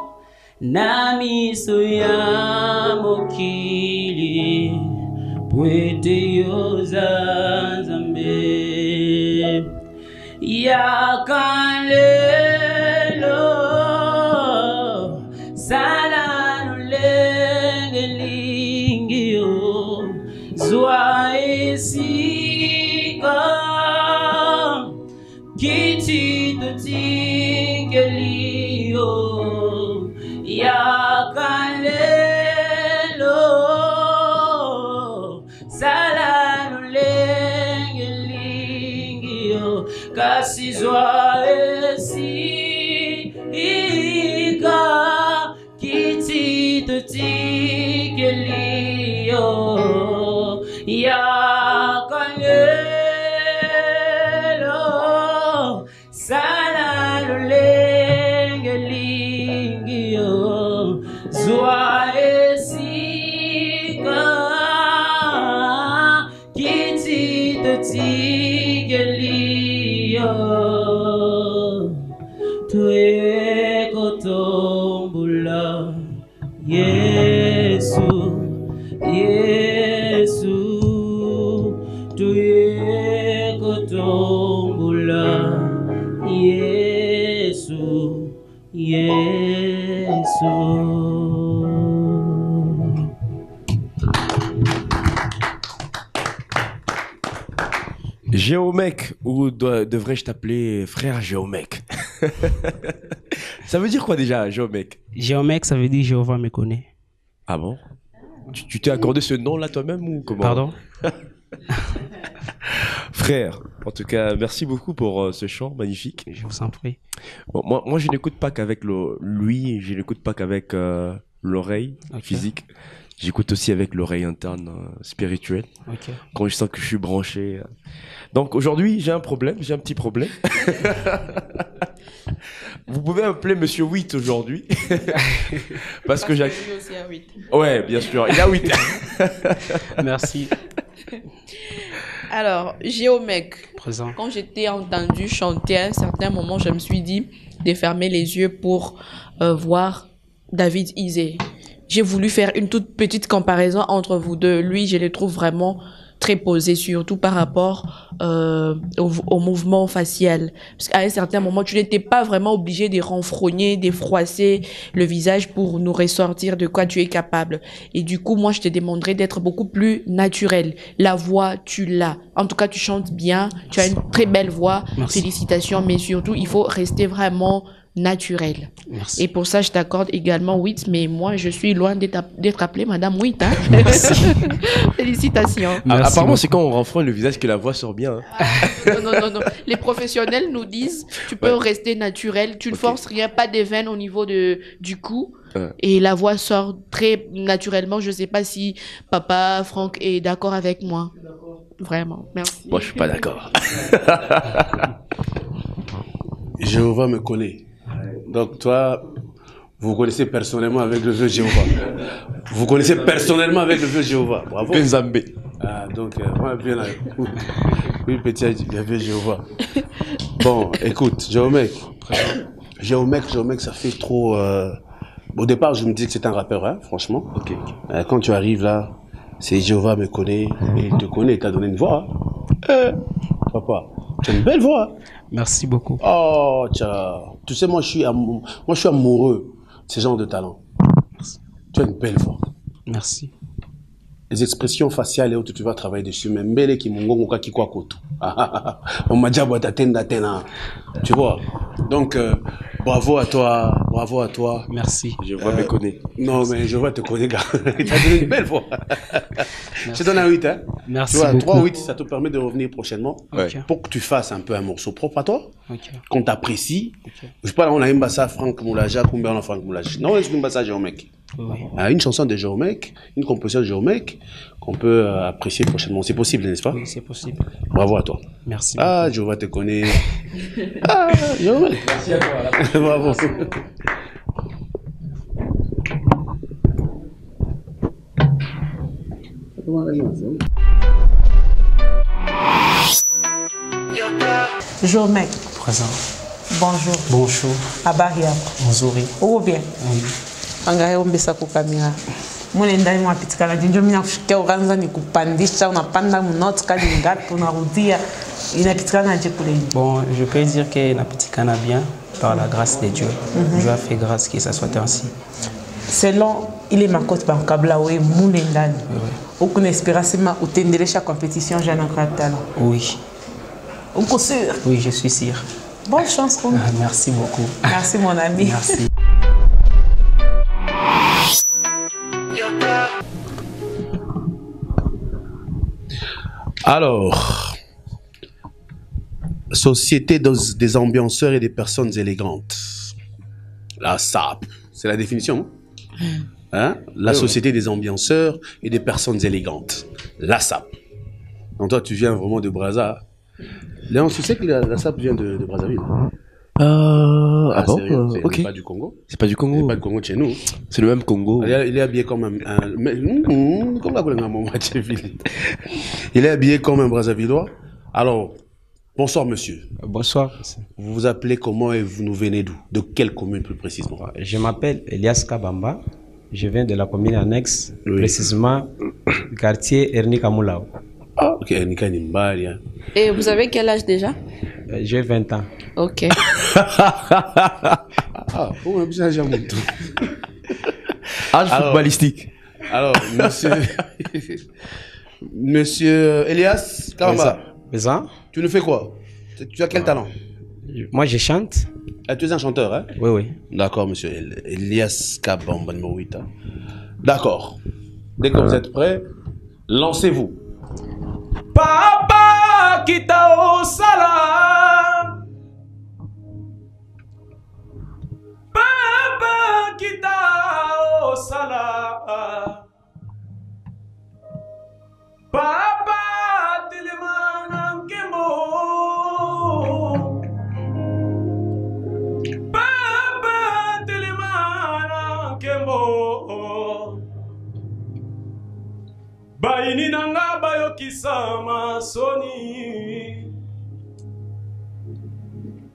namiso ya mokili, pwete yo zazambe, yakalelo, sala nulengelingi yo, zwa esika, kiti tutingelio, yakalelo, sala nulengelingio, kasi zwa esika, kiti tutingelio, yakalelo, sala lulengelingio, zwa esika, kiti tutingelio, tueko tombula, Yesu, Yesu, tueko tombula, Yesu, Yesu. Géomec, ou devrais-je t'appeler frère Géomec? Ça veut dire quoi déjà, Géomec? Géomec, ça veut dire Jéhovah me connaît. Ah bon? Tu t'es accordé ce nom-là toi-même ou comment? Pardon? Frère, en tout cas, merci beaucoup pour ce chant magnifique. Je vous en prie. Bon, moi, je n'écoute pas qu'avec l'ouïe, je n'écoute pas qu'avec l'oreille physique. J'écoute aussi avec l'oreille interne spirituelle. Okay. Quand je sens que je suis branché. Donc aujourd'hui, j'ai un problème, j'ai un petit problème. Vous pouvez m'appeler Monsieur 8 aujourd'hui. Parce que j'ai... aussi à 8. Ouais, bien sûr, il a 8. Merci. Alors, Géomec, présent. Quand j'étais entendu chanter à un certain moment, je me suis dit de fermer les yeux pour voir David Izé. J'ai voulu faire une toute petite comparaison entre vous deux. Lui, je le trouve vraiment très posé, surtout par rapport au mouvement facial. Parce qu'à un certain moment, tu n'étais pas vraiment obligé de renfrogner, de froisser le visage pour nous ressortir de quoi tu es capable. Et du coup, moi, je te demanderais d'être beaucoup plus naturel. La voix, tu l'as. En tout cas, tu chantes bien. Tu as une très belle voix. Merci. Félicitations. Mais surtout, il faut rester vraiment naturel. Merci. Et pour ça, je t'accorde également 8, mais moi, je suis loin d'être appelée Madame 8. Hein. Félicitations. Apparemment, c'est quand on renfrogne le visage que la voix sort bien. Hein. Non. Les professionnels nous disent, tu peux rester naturel, tu ne forces rien, pas des veines au niveau du cou. Et la voix sort très naturellement. Je ne sais pas si papa Franck est d'accord avec moi. Vraiment, merci. Moi, je suis pas d'accord. Jéhovah me connaît. Donc toi, vous connaissez personnellement avec le vieux Jéhovah. Vous connaissez personnellement avec le vieux Jéhovah. Bravo. Zambé. Ah, donc, moi, bien là. Oui, petit, il y avait Jéhovah. Bon, écoute, Géomec, ça fait trop... Au départ, je me disais que c'était un rappeur, hein, franchement. Ok. Quand tu arrives là, c'est Jéhovah me connaît, et il te connaît, il t'a donné une voix. Hein. Papa, tu as une belle voix. Merci beaucoup. Oh, tu sais, moi, je suis amoureux de ce genre de talent. Tu as une belle voix. Merci. Les expressions faciales et autres, tu vas travailler dessus. Mais mbele ki mungongo ka kikwa koto. On m'a dit tena. Tu vois. Donc, bravo à toi. Bravo à toi. Merci. Je vois me connaître. Non, mais je vois te connaître, gars. Tu as donné une belle voix. Je te donne un 8, hein. Merci. Tu vois, beaucoup. 3-8, ça te permet de revenir prochainement. Okay. Pour que tu fasses un peu un morceau propre à toi. Okay. Qu'on t'apprécie. Okay. Je sais pas, on a un bassa Franck Moulaja, combien on a Franck Moulaja. Non, c'est une bassa Géomec. Oui. Une chanson de Géomec, une composition de Géomec qu'on peut apprécier prochainement. C'est possible, n'est-ce pas? Oui, c'est possible. Bravo à toi. Merci. Ah, Jéhovah te connaît. Ah, Géomec. Merci à toi. Bravo. Géomec. Présent. Bonjour. Bonjour. Habari yako? Nzuri. Uko bien? Oui. Angaye ombesa kukamera. Mule ndani mwapitikana jinjo mimi nakushikia ukanza nikupandisha unapanda mnot kali ngapi unarudia inapitikana nje kule. Bon, je peux dire que napitikana bien par la grâce de Dieu. Dieu a fait grâce que ça soit ainsi. Selon il est ma côte bankabla we mule ndani. Aucune espérance ma utendelesha compétition Jean Incroyable Talent. Oui. Uko sûr? Oui, je suis sûr. Bonne chance pour nous. Merci beaucoup. Merci mon ami. Merci. Alors, société des ambianceurs et des personnes élégantes. La SAP, c'est la définition. Hein? La société des ambianceurs et des personnes élégantes. La SAP. Donc toi, tu viens vraiment de Brazza. Léon, tu sais que la SAP vient de Brazzaville. Ah bon, ok. C'est pas du Congo. C'est pas du Congo. C'est pas du Congo de chez nous. C'est le même Congo. Il est habillé comme il est habillé comme un Brazzavillois. Alors, bonsoir monsieur. Bonsoir. Vous vous appelez comment et vous nous venez d'où? De quelle commune plus précisément? Je m'appelle Elias Kabamba. Je viens de la commune annexe, précisément quartier Ernika Moulao. Ah, ok, Ernika Nimbali. Et vous avez quel âge déjà? J'ai 20 ans. Ok. Âge footballistique. Alors, monsieur Elias Kabamba. Tu nous fais quoi? Tu as quel talent? Moi, je chante. Ah, tu es un chanteur, hein? Oui, oui. D'accord, monsieur Elias Kabamba, numéro 8. Hein? D'accord. Dès que vous êtes prêts, lancez-vous. Papa kita osala, Papa kita osala, Papa telemana nkembo, Papa telemana nkembo. Baini nanga bayokisa masoni,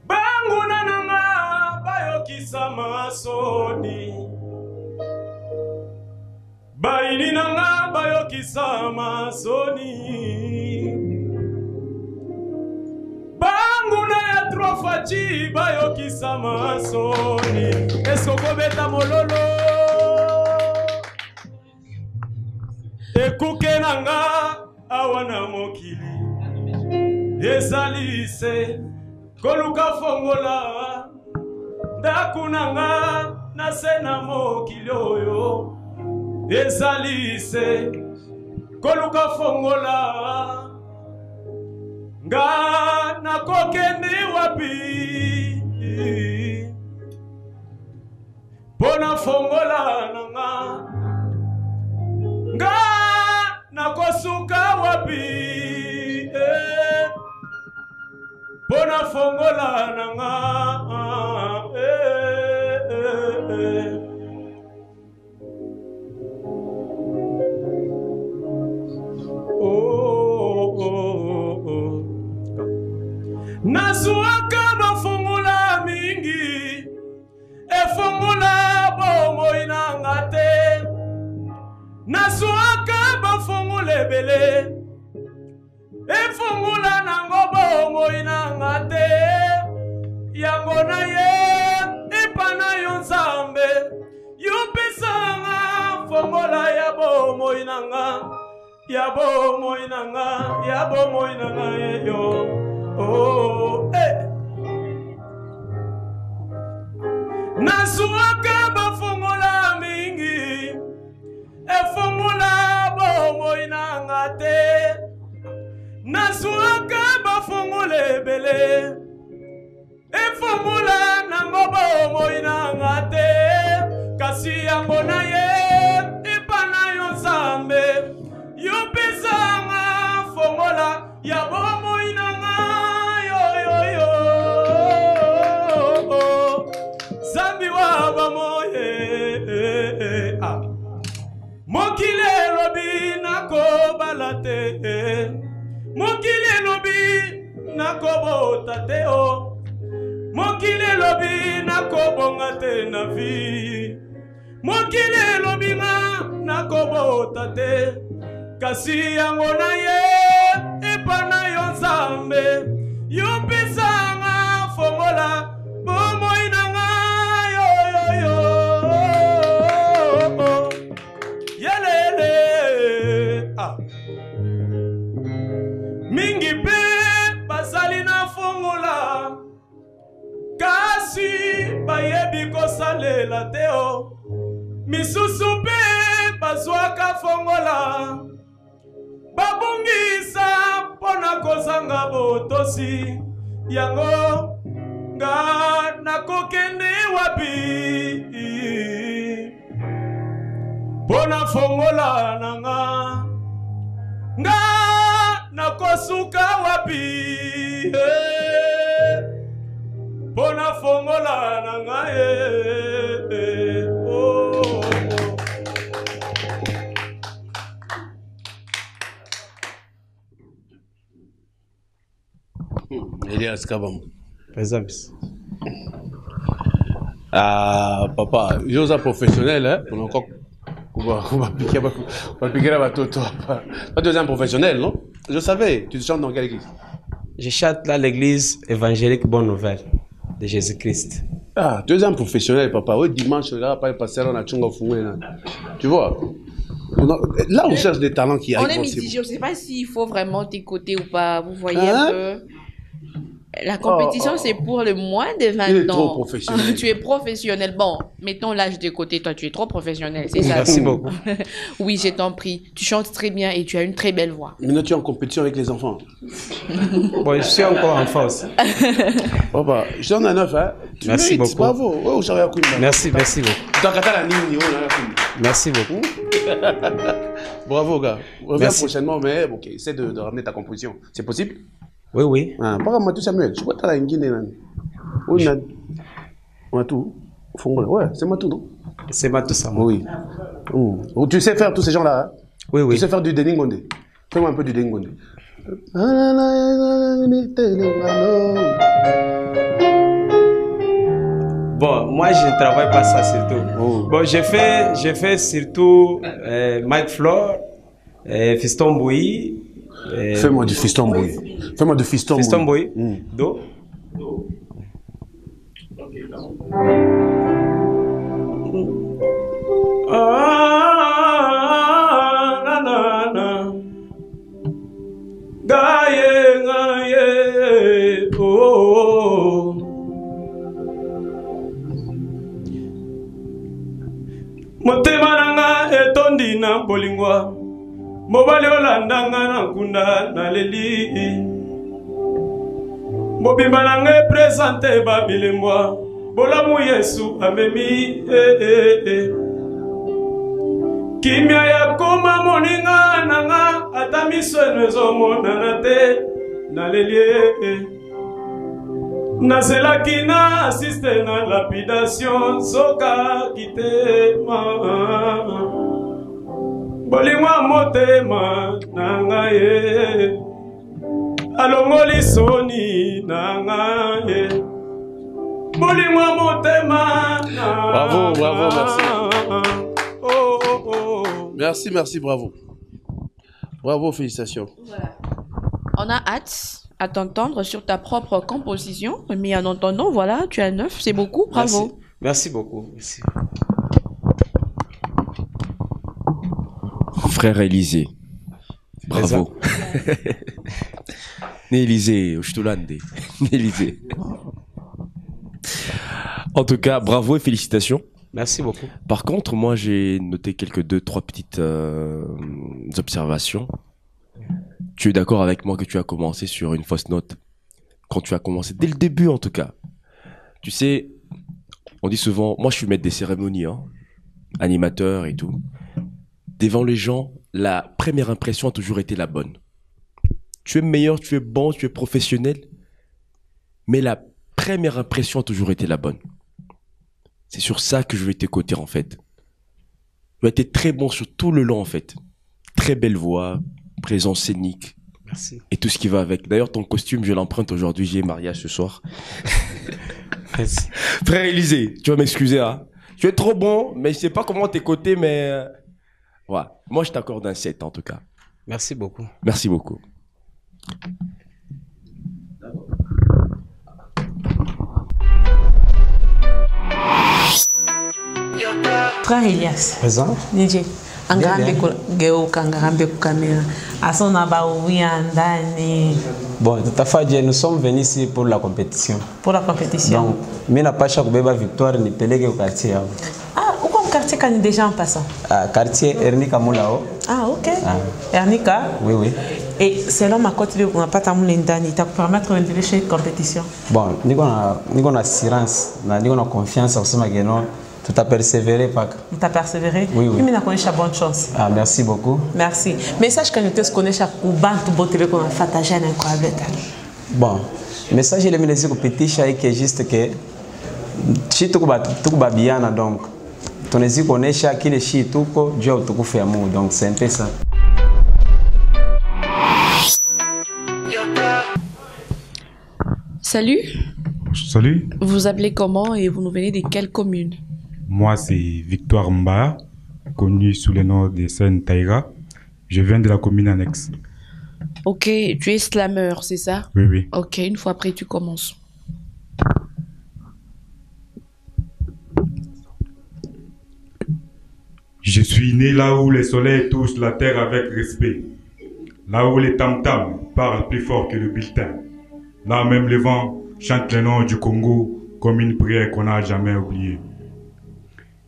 banguna nanga bayokisa masoni, baini nanga bayokisa masoni, banguna ya trofachi bayokisa masoni. Esoko beta mololo ekuke nanga awana mokili ezalise koluka fongola ndaku nanga nasena mokili oyo ezalise koluka fongola nga nakokendi wapi pona fongola nanga nga nakosuka wapi pona fongola nanga Nasuaka bafungula mingi efungula bomo inangate Nasuaka bafungule bele efungula nango bomo inangate Yango na ye ipana yonzambe Yupesanga fongola ya bomo inanga Ya bomo inanga yo Oh Nasuaka bafongola mingi Efongola bomo inanga te Nasuaka bafongole bele Efongola nango bomo inanga te Kasi yango na ye ipana yonzambe Yupesanga fongola ya bomo inanga yo Zambi wa bamoye Mokile lobi nako balate Mokile lobi nako botate o Mokile lobi nako bongate na vi Mokile lobi nako botate Kasi yango na ye ipana yonzambe Yupesanga fongola bomo inanga yo Yelele Mingi pe basali na fongola Kasi bayebi kosalela teo Misusu pe bazwaka fongola Babungisa pona kozanga botosi Yango nga nakokende wapi Pona fongola nanga Nga nakosuka wapi Pona fongola nanga Elias Kabam. Présence. Ah, papa, je suis professionnel, hein? On a encore. On va piquer la bateau, toi. Toi, tu es un professionnel, non? Je savais. Tu chantes dans quelle église? Je chante là l'église évangélique Bonne Nouvelle de Jésus-Christ. Ah, tu es un professionnel, papa. Oui, dimanche, là, pas passer là, on a tchonga fumé. Tu vois? Là, on cherche des talents qui arrivent. On est mitigé. Je ne sais pas s'il faut vraiment t'écouter ou pas. Vous voyez un peu. La compétition, c'est pour le moins de 20 ans. Il est trop professionnel. Tu es professionnel. Bon, mettons l'âge de côté. Toi, tu es trop professionnel. C'est ça. Merci beaucoup. Oui, je t'en prie. Tu chantes très bien et tu as une très belle voix. Maintenant, tu es en compétition avec les enfants. Bon, je suis encore en force. Papa, je t'en ai neuf, hein. Merci beaucoup. Bravo. Oh, merci beaucoup. Merci beaucoup. Bravo, gars. Reviens prochainement, mais ok, essaie de ramener ta composition. C'est possible? Oui, oui. Ah, par contre, Samuel, je crois que tu as une guinée. Oui, Matou. Ouais, c'est Matou, non? C'est Matou, ça. Oui. Tu sais faire tous ces gens-là, hein? Oui, oui. Tu sais faire du Deningonde. Fais-moi un peu du Deningonde. Bon, moi, je ne travaille pas ça surtout. Oh. Bon, j'ai fait surtout Mike Flore, Fiston Bouy. Fais-moi du Fiston Bouy. Fais-moi du Fiston Bouy. Do. Motema nanga etondi na bolingwa mobali olandanga na nkunda na leli mobimba nanga epresente babilembwa bolamu Yesu amemi kimia ya koma moninga nanga ata miso eno ezomonana te na leli nazelaki na asiste na lapidation soka kitema bolingwa motema na ngai alongoli soni nanga ye bolimwa motema. Bravo, bravo, merci. Merci, merci, bravo. Bravo, félicitations. Voilà. On a hâte à t'entendre sur ta propre composition, mais en entendant, voilà, tu as 9, c'est beaucoup, bravo. Merci, merci beaucoup. Merci. Frère Élysée, bravo. Élysée, je te l'ai Élysée. En tout cas, bravo et félicitations. Merci beaucoup. Par contre, moi, j'ai noté quelques 2-3 petites observations. Tu es d'accord avec moi que tu as commencé sur une fausse note? Quand tu as commencé, dès le début en tout cas. Tu sais, on dit souvent, moi je suis maître des cérémonies, hein, animateur et tout. Devant les gens, la première impression a toujours été la bonne. Tu es meilleur, tu es bon, tu es professionnel, mais la première impression a toujours été la bonne. C'est sur ça que je vais t'écouter en fait. Tu as été très bon sur tout le long en fait. Très belle voix, présence scénique. Merci. Et tout ce qui va avec. D'ailleurs, ton costume, je l'emprunte aujourd'hui, j'ai mariage ce soir. Merci. Frère Élysée, tu vas m'excuser, hein. Tu es trop bon, mais je sais pas comment t'écouter, mais... Ouais. Moi, je t'accorde un 7 en tout cas. Merci beaucoup. Merci beaucoup. Frère Elias. Présent. DJ. Angarambe geo kangarambe kukamera. Asona ba ndani. Bon, Tafadje, nous sommes venus ici pour la compétition. Pour la compétition. Donc, mina pasha kubeba victoire ni peleke au quartier. Ah, où comme quartier quand déjà en passant? Ah, quartier Ernika Moulao. Ah, ok. Ah. Ernika? Oui, oui. Et selon ma cote, on n'a pas ta moulindani, tu permettre de chez compétition. Bon, nous avons assurance, nous avons confiance en ce magasin. Tu as persévéré, Pac. Tu as persévéré? Oui, oui. Mais nous connaissons bonne chance. Ah, merci beaucoup. Merci. Message que nous te connaissons à Kuban, tu beau TV qu'on a fait à Jeanne incroyable. Bon, message il est mis au petit chat qui est juste que si tu vas bien donc ton ezi connaît qui est chi tout ko Dieu tu fait amour donc c'est un peu ça. Salut. Salut. Vous appelez comment et vous nous venez de quelle commune? Moi, c'est Victoire Mba, connu sous le nom de Seine Taïra. Je viens de la commune annexe. Ok, tu es slammer, c'est ça? Oui, oui. Ok, une fois après, tu commences. Je suis né là où le soleil touche la terre avec respect. Là où les tam-tams parlent plus fort que le bulletin. Là même le vent chante le nom du Congo comme une prière qu'on n'a jamais oubliée.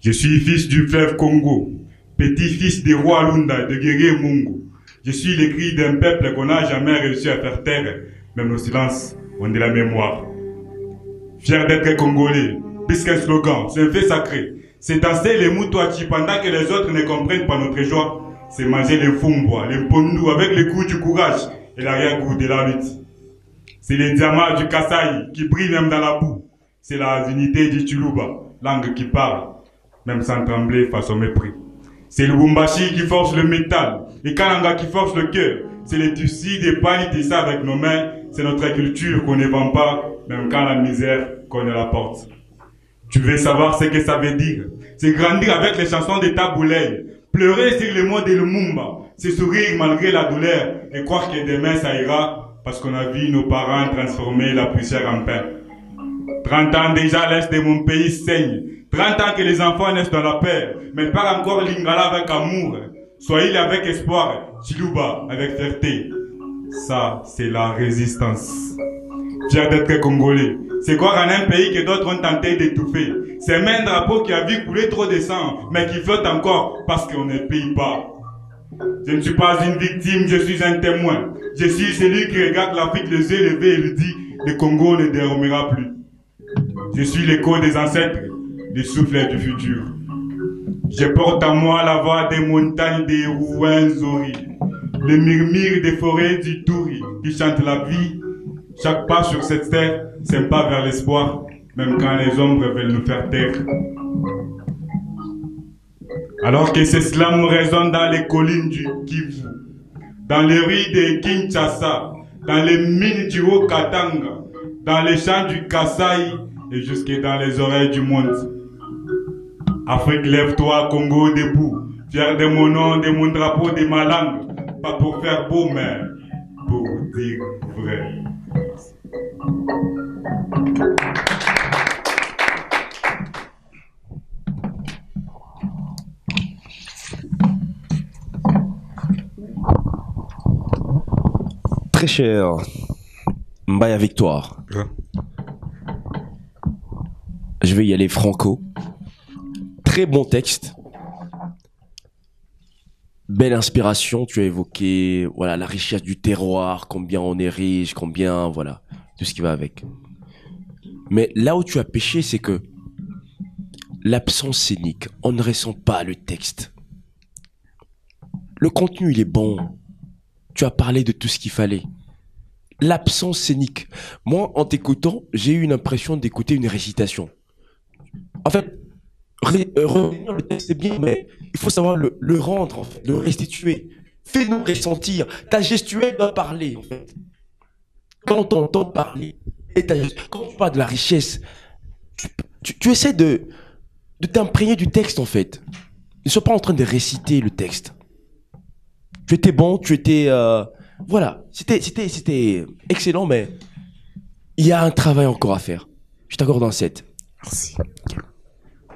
Je suis fils du fleuve Congo, petit-fils des rois Lunda, de guerrier Mungo. Je suis le cri d'un peuple qu'on n'a jamais réussi à faire taire, même nos silences ont de la mémoire. Fier d'être congolais, puisqu'un slogan, c'est un fait sacré. C'est danser les moutouachi pendant que les autres ne comprennent pas notre joie. C'est manger les fumbois, les pondous avec le goût du courage et l'arrière-goût de la lutte. C'est les diamants du Kasaï qui brillent même dans la boue. C'est la unité du Tuluba, langue qui parle, même sans trembler face au mépris. C'est le Bumbashi qui force le métal, et Kalanga qui force le cœur. C'est les Tussi, des paliers, ça avec nos mains. C'est notre culture qu'on ne vend pas, même quand la misère connaît la porte. Tu veux savoir ce que ça veut dire? C'est grandir avec les chansons de Taboulay, pleurer sur les mots de Lumumba, c'est sourire malgré la douleur et croire que demain ça ira parce qu'on a vu nos parents transformer la poussière en pain. 30 ans déjà l'est de mon pays saigne, 30 ans que les enfants naissent dans la paix, mais pas encore Lingala avec amour, Swahili avec espoir, Chiluba avec fierté. Ça, c'est la résistance. Fier d'être congolais. C'est quoi en un pays que d'autres ont tenté d'étouffer? C'est même un drapeau qui a vu couler trop de sang, mais qui flotte encore parce qu'on ne paye pas. Je ne suis pas une victime, je suis un témoin. Je suis celui qui regarde l'Afrique les yeux levés et lui dit le Congo ne dormira plus. Je suis l'écho des ancêtres, le souffle du futur. Je porte en moi la voix des montagnes des Rwenzori, le murmure des forêts du Touri qui chantent la vie. Chaque pas sur cette terre, c'est un pas vers l'espoir, même quand les ombres veulent nous faire taire. Alors que ces slams résonnent dans les collines du Kivu, dans les rues de Kinshasa, dans les mines du Haut-Katanga, dans les champs du Kasaï et jusque dans les oreilles du monde. Afrique, lève-toi, Congo debout, fier de mon nom, de mon drapeau, de ma langue, pas pour faire beau, mais pour dire vrai. Très cher Mbaya Victoire. Je vais y aller franco. Très bon texte. Belle inspiration. Tu as évoqué voilà, la richesse du terroir, combien on est riche, combien, voilà, tout ce qui va avec. Mais là où tu as péché, c'est que l'absence scénique, on ne ressent pas le texte. Le contenu, il est bon. Tu as parlé de tout ce qu'il fallait. L'absence scénique. Moi, en t'écoutant, j'ai eu une impression d'écouter une récitation. En fait, retenir le texte, c'est bien, mais il faut savoir le rendre, en fait, le restituer. Fais-nous ressentir. Ta gestuelle doit parler, en fait. Quand on t'entend parler, et quand tu parles de la richesse, tu essaies de t'imprégner du texte, en fait. Ne sois pas en train de réciter le texte. Tu étais bon, tu étais... voilà, c'était excellent, mais il y a un travail encore à faire. Je t'accorde un 7. Merci.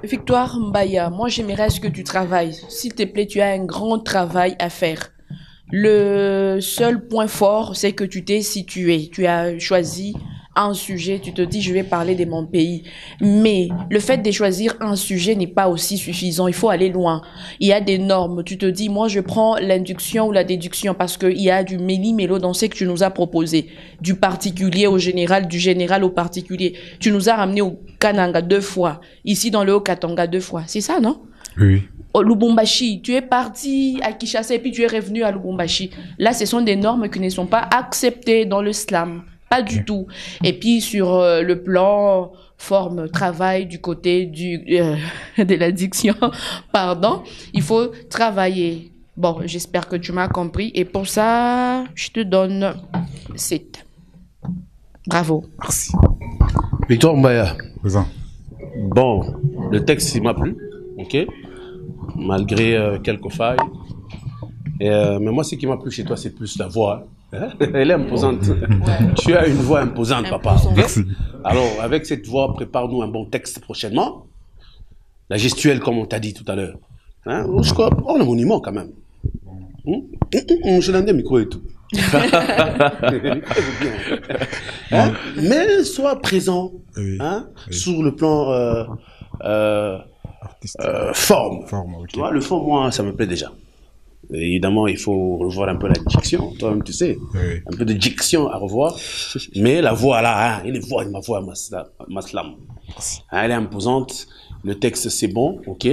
Victoire Mbaya, moi j'aimerais à ce que tu travailles. S'il te plaît, tu as un grand travail à faire. Le seul point fort, c'est que tu t'es situé. Tu as choisi un sujet, tu te dis je vais parler de mon pays. Mais le fait de choisir un sujet n'est pas aussi suffisant, il faut aller loin. Il y a des normes, tu te dis moi je prends l'induction ou la déduction parce qu'il y a du méli-mélo dans ce que tu nous as proposé. Du particulier au général, du général au particulier. Tu nous as ramené au Kananga 2 fois, ici dans le Haut-Katanga 2 fois, c'est ça non? Oui. Au Lubumbashi, tu es parti à Kinshasa et puis tu es revenu à Lubumbashi. Là, ce sont des normes qui ne sont pas acceptées dans le slam. Pas du tout. Et puis sur le plan forme, travail du côté de l'addiction, pardon, il faut travailler. Bon, j'espère que tu m'as compris. Et pour ça, je te donne 7. Bravo. Merci. Victoire Mbaya. Bon, le texte, il m'a plu, ok, malgré quelques failles. Mais moi, ce qui m'a plu chez toi, c'est plus la voix. Elle est imposante. Ouais. Tu as une voix imposante, papa. Okay? Alors, avec cette voix, prépare-nous un bon texte prochainement. La gestuelle, comme on t'a dit tout à l'heure. Hein? On a monument quand même. Je l'ai un micro et tout. Hein? Mais sois présent hein? Sur le plan forme. Okay. Tu vois, le fond, moi, ça me plaît déjà. Évidemment, il faut revoir un peu la diction. Toi-même, tu sais, un peu de diction à revoir. Mais la voix là, hein, ma voix, ma slam. Hein, elle est imposante. Le texte, c'est bon, ok.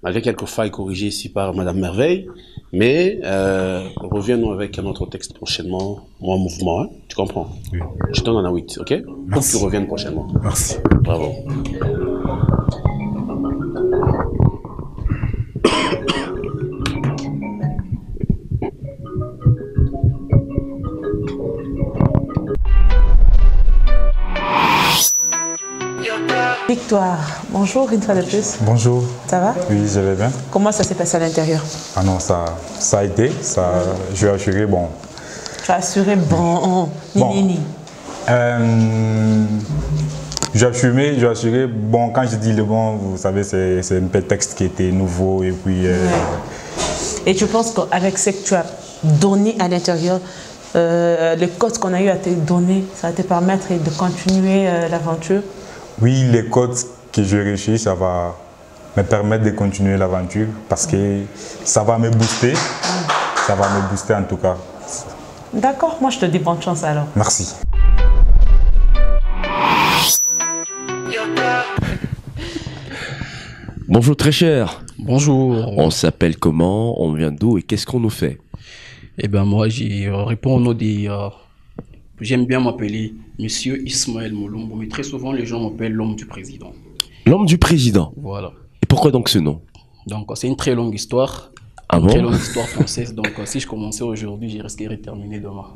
Malgré quelques failles corrigées ici par Madame Merveille. Mais reviens-nous avec un autre texte prochainement. Moi, mouvement, hein, tu comprends? Oui. Je te donne un 8, ok? Pour que tu reviennes prochainement. Merci. Bravo. Victoire, bonjour une fois de plus. Bonjour. Ça va? Oui, je vais bien. Comment ça s'est passé à l'intérieur? Ah non, ça a été, je vais assurer, bon. Tu as assuré, bon, ni. J'ai assuré, bon, quand je dis le bon, vous savez, c'est un peu texte qui était nouveau et puis... Ouais. Et tu penses qu'avec ce que tu as donné à l'intérieur, le code qu'on a eu à te donner, ça va te permettre de continuer l'aventure? Oui, les codes que j'ai réussi, ça va me permettre de continuer l'aventure parce que ça va me booster. Ça va me booster en tout cas. D'accord, moi je te dis bonne chance alors. Merci. Bonjour très cher. Bonjour. On s'appelle comment? On vient d'où et qu'est-ce qu'on nous fait? Eh bien moi, j'y réponds au nom des... J'aime bien m'appeler Monsieur Ismaël Molumbo, mais très souvent les gens m'appellent l'homme du président. L'homme du président? Voilà. Et pourquoi donc ce nom? Donc c'est une très longue histoire. Ah bon? Une très longue histoire française. Donc si je commençais aujourd'hui, j'y risquerais de terminer demain.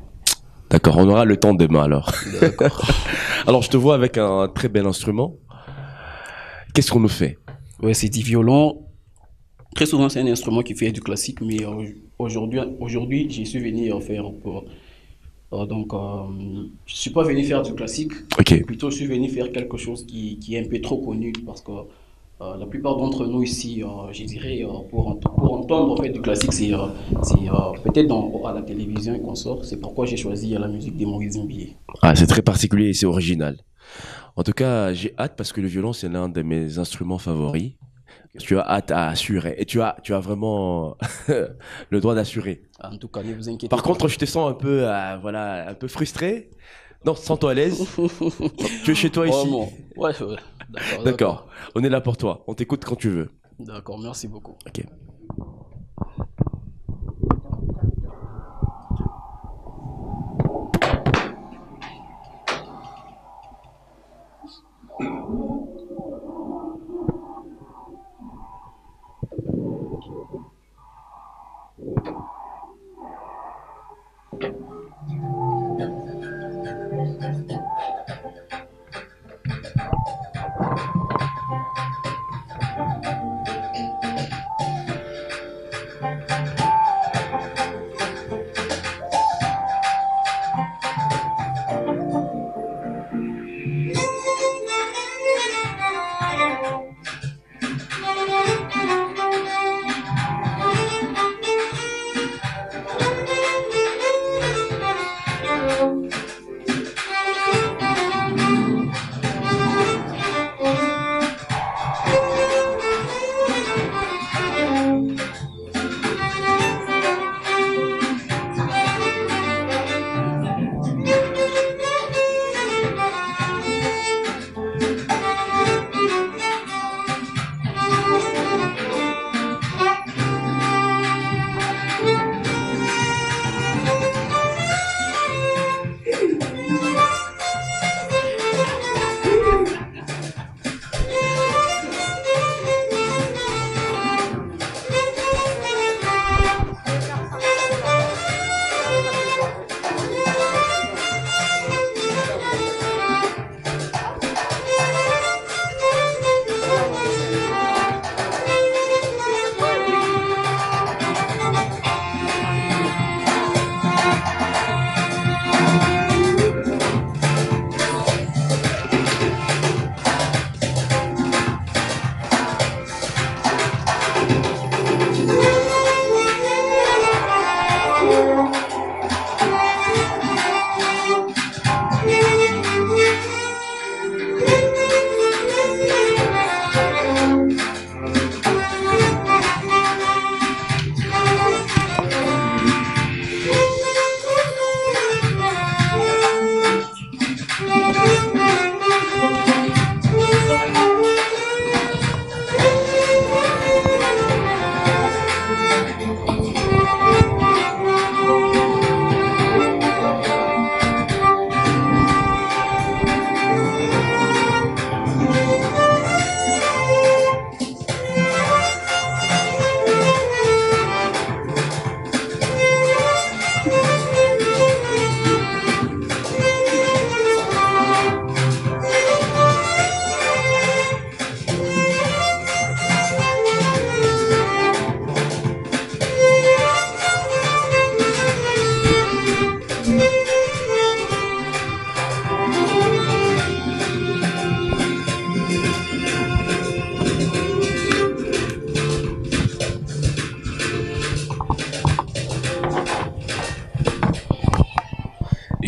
D'accord, on aura le temps demain alors. D'accord. Alors je te vois avec un très bel instrument. Qu'est-ce qu'on nous fait? Ouais, c'est du violon. Très souvent, c'est un instrument qui fait du classique, mais aujourd'hui, j'y suis venu faire un peu. Je suis pas venu faire du classique. Ok. Plutôt, je suis venu faire quelque chose qui est un peu trop connu parce que la plupart d'entre nous ici, je dirais, pour entendre en fait, du classique, c'est peut-être à la télévision qu'on sort. C'est pourquoi j'ai choisi la musique de Maurice Mbié. Ah, c'est très particulier et c'est original. En tout cas, j'ai hâte parce que le violon, c'est l'un de mes instruments favoris. Tu as hâte à assurer et tu as vraiment le droit d'assurer. En tout cas, ne vous inquiétez Par pas. contre, je te sens un peu, un peu frustré. Non, sens-toi à l'aise. Tu es chez toi ici. Bon. Ouais. D'accord. On est là pour toi. On t'écoute quand tu veux. D'accord, merci beaucoup. Ok.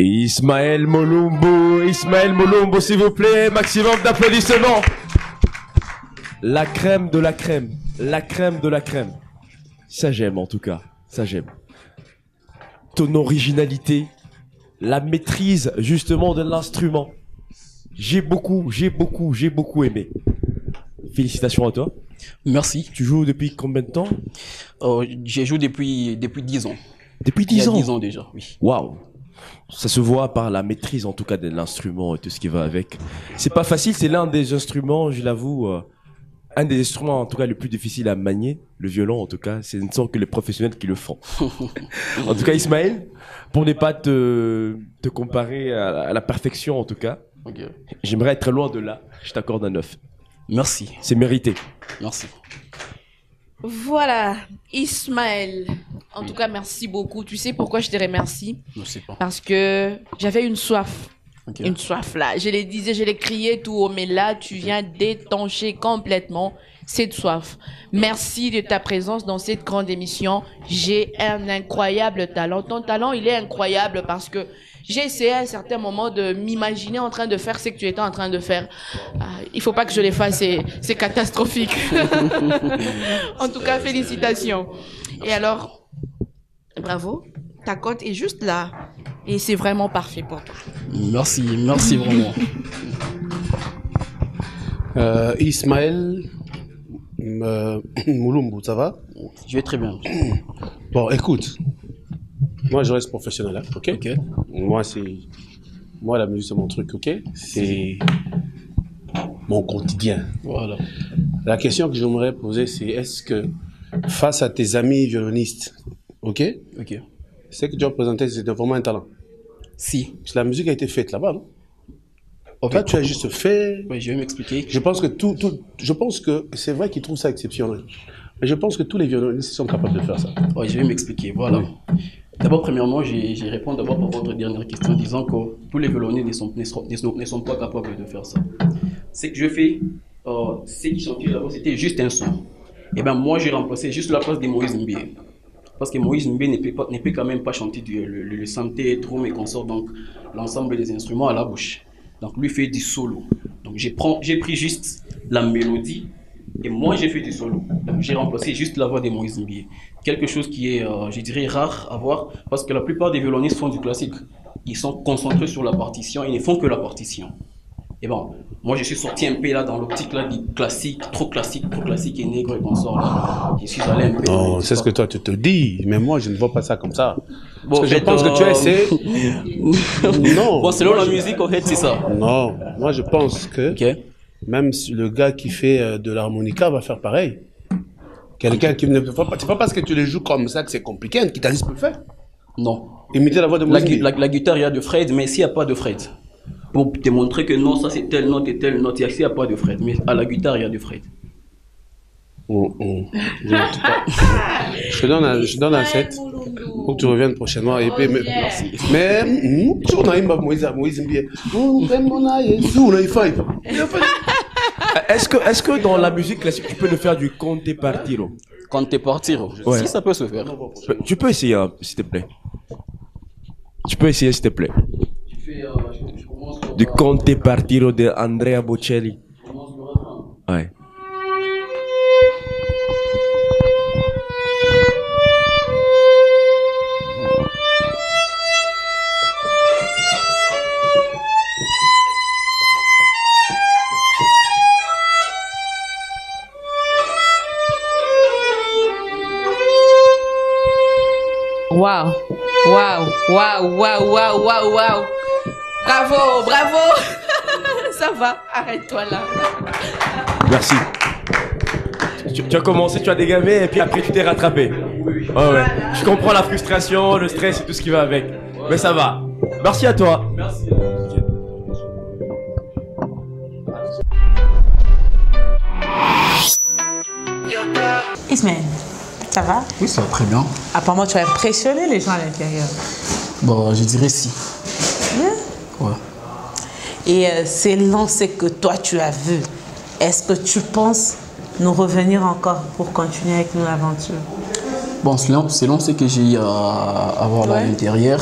Et Ismaël Molumbo, s'il vous plaît, maximum d'applaudissements. La crème de la crème, la crème de la crème. Ça j'aime en tout cas, ça j'aime. Ton originalité, la maîtrise justement de l'instrument. J'ai beaucoup aimé. Félicitations à toi. Merci. Tu joues depuis combien de temps? Je joue depuis 10 ans. Depuis 10 ans? Il y a 10 ans déjà, oui. Waouh. Ça se voit par la maîtrise en tout cas de l'instrument et tout ce qui va avec. C'est pas facile, c'est l'un des instruments, je l'avoue, un des instruments en tout cas le plus difficile à manier, le violon en tout cas, ce ne sont que les professionnels qui le font. En tout cas, Ismaël, pour ne pas te comparer à la perfection en tout cas, j'aimerais être loin de là, je t'accorde un 9. Merci. C'est mérité. Merci. Voilà, Ismaël. En tout cas, merci beaucoup. Tu sais pourquoi je te remercie? Je sais pas. Parce que j'avais une soif. Ok. Une soif là. Je les disais, je les criais tout haut, mais là, tu viens d'étancher complètement cette soif. Merci de ta présence dans cette grande émission. J'ai un incroyable talent. Ton talent, il est incroyable parce que j'ai essayé à un certain moment de m'imaginer en train de faire ce que tu étais en train de faire. Il faut pas que je les fasse, c'est catastrophique. En tout cas, félicitations. Et alors, bravo. Ta cote est juste là. Et c'est vraiment parfait pour toi. Merci, merci vraiment. Ismaël Moulumbu, ça va? Je vais très bien. Bon, écoute, moi je reste professionnel, hein, ok? Moi la musique c'est mon truc, ok? C'est mon quotidien. Voilà. La question que j'aimerais poser c'est est-ce que face à tes amis violonistes, ok? Ok. Ce que tu as présenté c'était vraiment un talent. Si. Parce que la musique a été faite là-bas, non? Toi, tu as juste fait. Oui, je vais m'expliquer. Je pense que c'est vrai qu'ils trouvent ça exceptionnel. Mais je pense que tous les violonistes sont capables de faire ça. Oui, je vais m'expliquer. Voilà. D'abord, premièrement, j'ai répondu d'abord par votre dernière question en disant que tous les violonistes ne sont pas capables de faire ça. Ce que je fais, ce qui chantaient là-bas, c'était juste un son. Et bien, moi, j'ai remplacé juste la place de Moïse Mbé. Parce que Moïse Mbé ne peut quand même pas chanter le santé, drum et consort, donc l'ensemble des instruments à la bouche. Donc lui fait du solo. Donc j'ai pris juste la mélodie et moi j'ai fait du solo. Donc j'ai remplacé juste la voix de Moïse Mbé. Quelque chose qui est, je dirais, rare à voir parce que la plupart des violonistes font du classique. Ils sont concentrés sur la partition, ils ne font que la partition. Et bon, moi je suis sorti un peu là dans l'optique là du classique, trop classique et nègre et consort là. Je suis allé un peu. Non, c'est ce que toi tu te dis, mais moi je ne vois pas ça comme ça. Bon, parce que je pense que tu as essayé. Non. Bon, selon la musique, en fait, c'est ça. Non, moi je pense que même le gars qui fait de l'harmonica va faire pareil. Quelqu'un qui ne peut pas. C'est pas parce que tu les joues comme ça que c'est compliqué, un guitariste peut le faire. Non. Imiter la voix de Moïse. La guitare, il y a de Fred, mais s'il n'y a pas de Fred. Pour te montrer que non, ça c'est telle note et telle note, il n'y a pas de Fred. Mais à la guitare, il y a de Fred. Je te donne un 7 pour que tu reviennes prochainement. Et puis, mais on a une Moïse Mbé. Est-ce que dans la musique classique, tu peux le faire du Conte Partiro? Conte Partiro? Ouais. Si, ça peut se faire. Tu peux essayer, hein, s'il te plaît. Tu peux essayer, s'il te plaît. Du Conte Partiro de Andrea Bocelli. Ouais. Waouh, waouh, waouh, waouh, waouh, waouh, waouh. Bravo, bravo. Ça va, arrête-toi là. Merci. Tu as commencé, tu as dégamé et puis après tu t'es rattrapé. Oh ouais. Je comprends la frustration, le stress et tout ce qui va avec. Mais ça va. Merci à toi. Merci. Ismaël, ça va? Oui, ça va très bien. Apparemment, tu as impressionné les gens à l'intérieur. Bon, je dirais si. Ouais. Et ces lancers que toi tu as vus, est-ce que tu penses nous revenir encore pour continuer avec nous l'aventure? Bon, selon ce que j'ai à voir là à l'intérieur,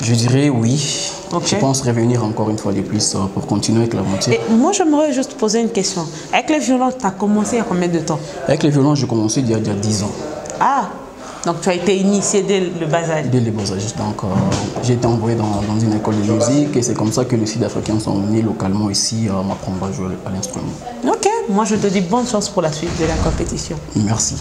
je dirais oui. Je pense revenir encore une fois de plus pour continuer avec l'aventure. Et moi, j'aimerais juste poser une question. Avec les violons, tu as commencé il y a combien de temps? Avec les violons, j'ai commencé il y a 10 ans. Ah, donc tu as été initié dès le bas âge? Dès le bas âge. Donc, j'ai été envoyé dans une école de musique et c'est comme ça que les Sud-Africains sont venus localement ici m'apprendre à jouer à l'instrument. Ok, moi je te dis bonne chance pour la suite de la compétition. Merci.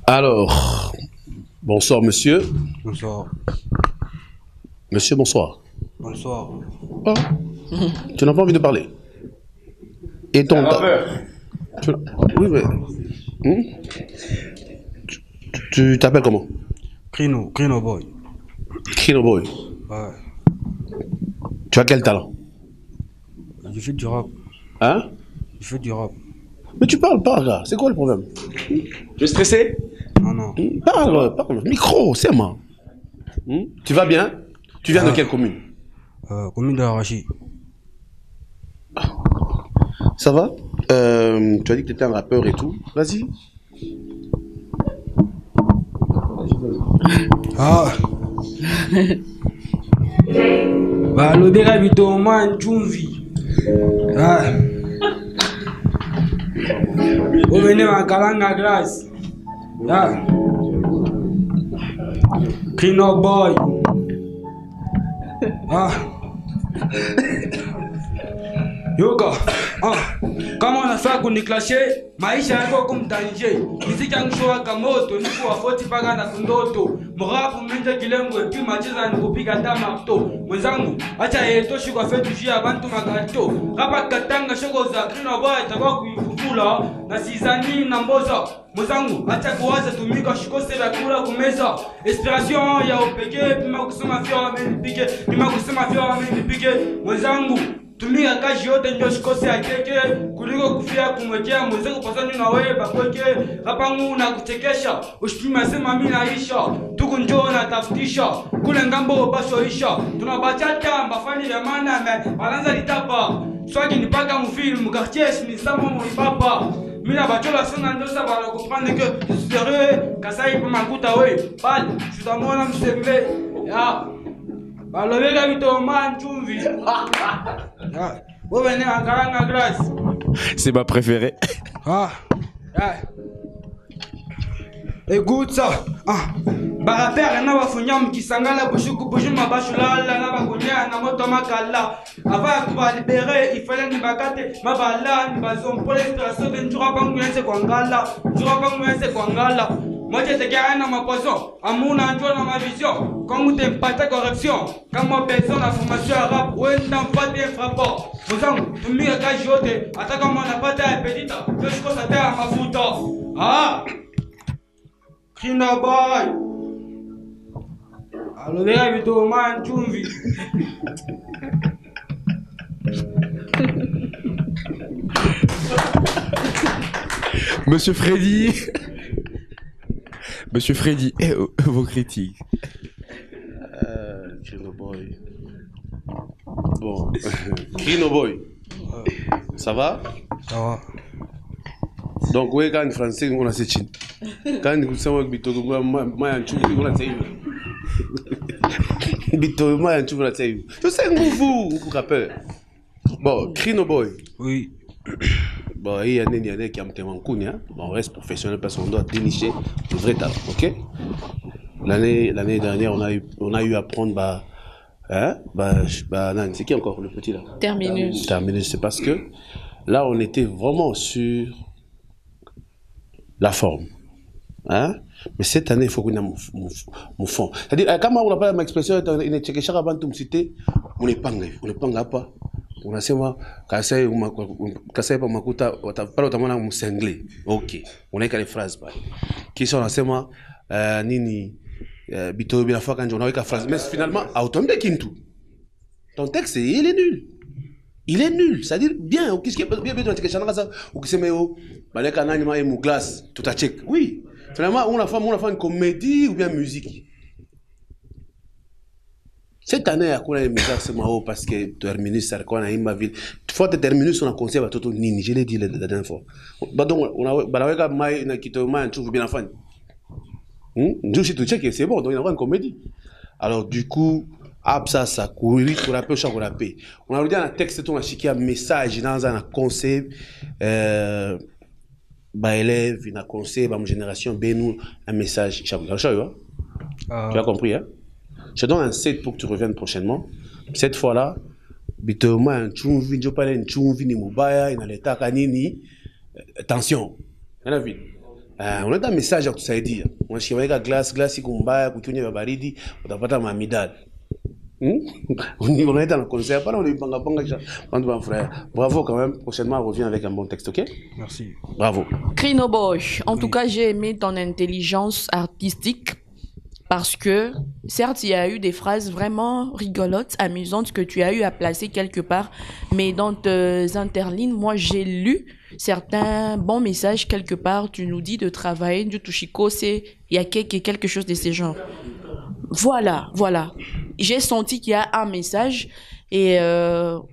Alors, Bonsoir, monsieur. Bonsoir. Monsieur, bonsoir. Bonsoir. Oh. Tu n'as pas envie de parler? Et ton... Oui, mais... Tu t'appelles comment? Crino Boy. Crino Boy. Ouais. Tu as quel talent? Je fais du rap. Hein? Je fais du rap. Mais tu parles pas, là. C'est quoi le problème? Tu es stressé? Non. Parle. Micro, c'est moi. Tu vas bien? Tu viens de quelle commune? Commune de Arachi. Ça va? Tu as dit que tu étais un rappeur et tout. Vas-y. Ah. Bah, le dégât du man, Chumvi. Ah. Vous venez à Kalanga Glace. Ah. Crino Boy. Ah. Yoga. Ah. Comment on a fait qu'on est clashé? Maisha yako comme danger. Muziki yangu showa kamoto. Niku wafoti paka na kundoto. Mrapu menja kilembo epi macheza ni kupiga tamapto. Mwenzangu, acha yeto shiko fetu jia bantu magato. Rapa katanga shoko za Crino Boy takwa kuifufula. Na sizani na mboza. Mwenzangu, acha kuwaza tumika shiko seba kula kumeza. Inspiration ya upeke. Pima kusema fio amenipike. Pima kusema fio amenipike. Mwenzangu, tumia kazi yote ndio shikose akeke kuliko kufia kumwekea mwenzangu pasani na wewe bakweke hapa ngu na kuchekesha ushipima sema mimi naisha tuku njoo na tafutisha kule ngambo bashoisha tunabachata mbafani ya maana na balanza litapa swagi ni paka mfilm quartier ni sama mo papa mina bachola sana ndio ça va comprendre que sérieux kasai pa makuta we bal tutamona msembe ya balobeka bito man chumvi. C'est ma préférée. Ah. Écoute ça. Ah. Barapère na bafunyam kisangala bushuku bujuma bashulala na bakunya na moto makala. Avant kuba libérer, il fallait ni bakate mabala ni bazom pour l'extraction de njura bangu yese kwangala. Njura bangu yese kwangala. Moi je te gagne ma poisson, amuna njua na ma vision. Quand vous t'es pas ta correction, quand moi besoin la formation arabe, ou est dans pas des frappants. Vous en, tu m'y as cajoté, attaque moi n'a pas ta petite, que je constate à ma foutance. Ah! Crino Boy! Alors, les gars, vite au man, chumvi. Monsieur Freddy. Monsieur Freddy, vos critiques. Crino Boy. Bon, Crino Boy. Ça va? Ça va. Donc, oui, quand français, on a cette chine. Quand vous savez que Bito, moi, un chou, on a cette Bito, moi, un chou, on a cette je sais que vous rappelez. Bon, Crino Boy. Oui. Bon, il y a des gens qui ont été en Kounia. Bon, on reste professionnel parce qu'on doit dénicher le vrai talent, ok? L'année dernière, on a eu à prendre, c'est qui encore le petit là? Terminus. Terminus, c'est parce que là, on était vraiment sur la forme. Hein? Mais cette année, il faut qu'on ait mon fond. C'est-à-dire, quand on n'a pas l'expression, il est checké chaque avant tout me citer, on n'est pas pas. On a sema kasai pa makuta pale utamona msengle. OK. On a les phrases pale. Kisha unasema nini Bito bila fois quand on a phrase mais finalement autombe kintu. Ton texte il est nul. Il est nul, c'est-à-dire bien qu'est-ce qui est bien dans quelque chose ça ou qui se met au baleka nani ma mu glace tout à check. Oui. Finalement on a fait une comédie ou bien musique. Cette année, à quoi c'est marrant parce que Terminus, c'est quoi, on a ville. Faut que Terminus, on a conseillé à tout nini. Je l'ai dit la dernière fois. Donc, on a balaweka mai na kito mai tu bien enfant. Nous si tu check c'est bon, donc il y a une comédie. Alors du coup, absa ça courir pour la pêche pour la paix. On a dit un texte on a chiqué un message dans un conseil élève, une conseil ba génération ben un message chaque jour. Tu as compris hein? Je te donne un set pour que tu reviennes prochainement. Cette fois-là, Bitoma, un chumvi, je parle un chumvi, ni mubaya, il a l'état kanini. Attention, on a vu. On a un message à tout ça dire. Moi, je suis avec la glace, qui combat, qui est baridi, on n'a pas de mamidal. On est dans le concert, pas dans les banga, frère. Bravo quand même. Prochainement, on revient avec un bon texte, ok? Merci. Bravo. Crino Boy, en tout cas, j'ai aimé ton intelligence artistique parce que, certes, il y a eu des phrases vraiment rigolotes, amusantes que tu as eu à placer quelque part, mais dans tes interlignes, moi, j'ai lu certains bons messages quelque part. Tu nous dis de travailler du Tushiko, c'est quelque chose de ce genre. Voilà. J'ai senti qu'il y a un message. Et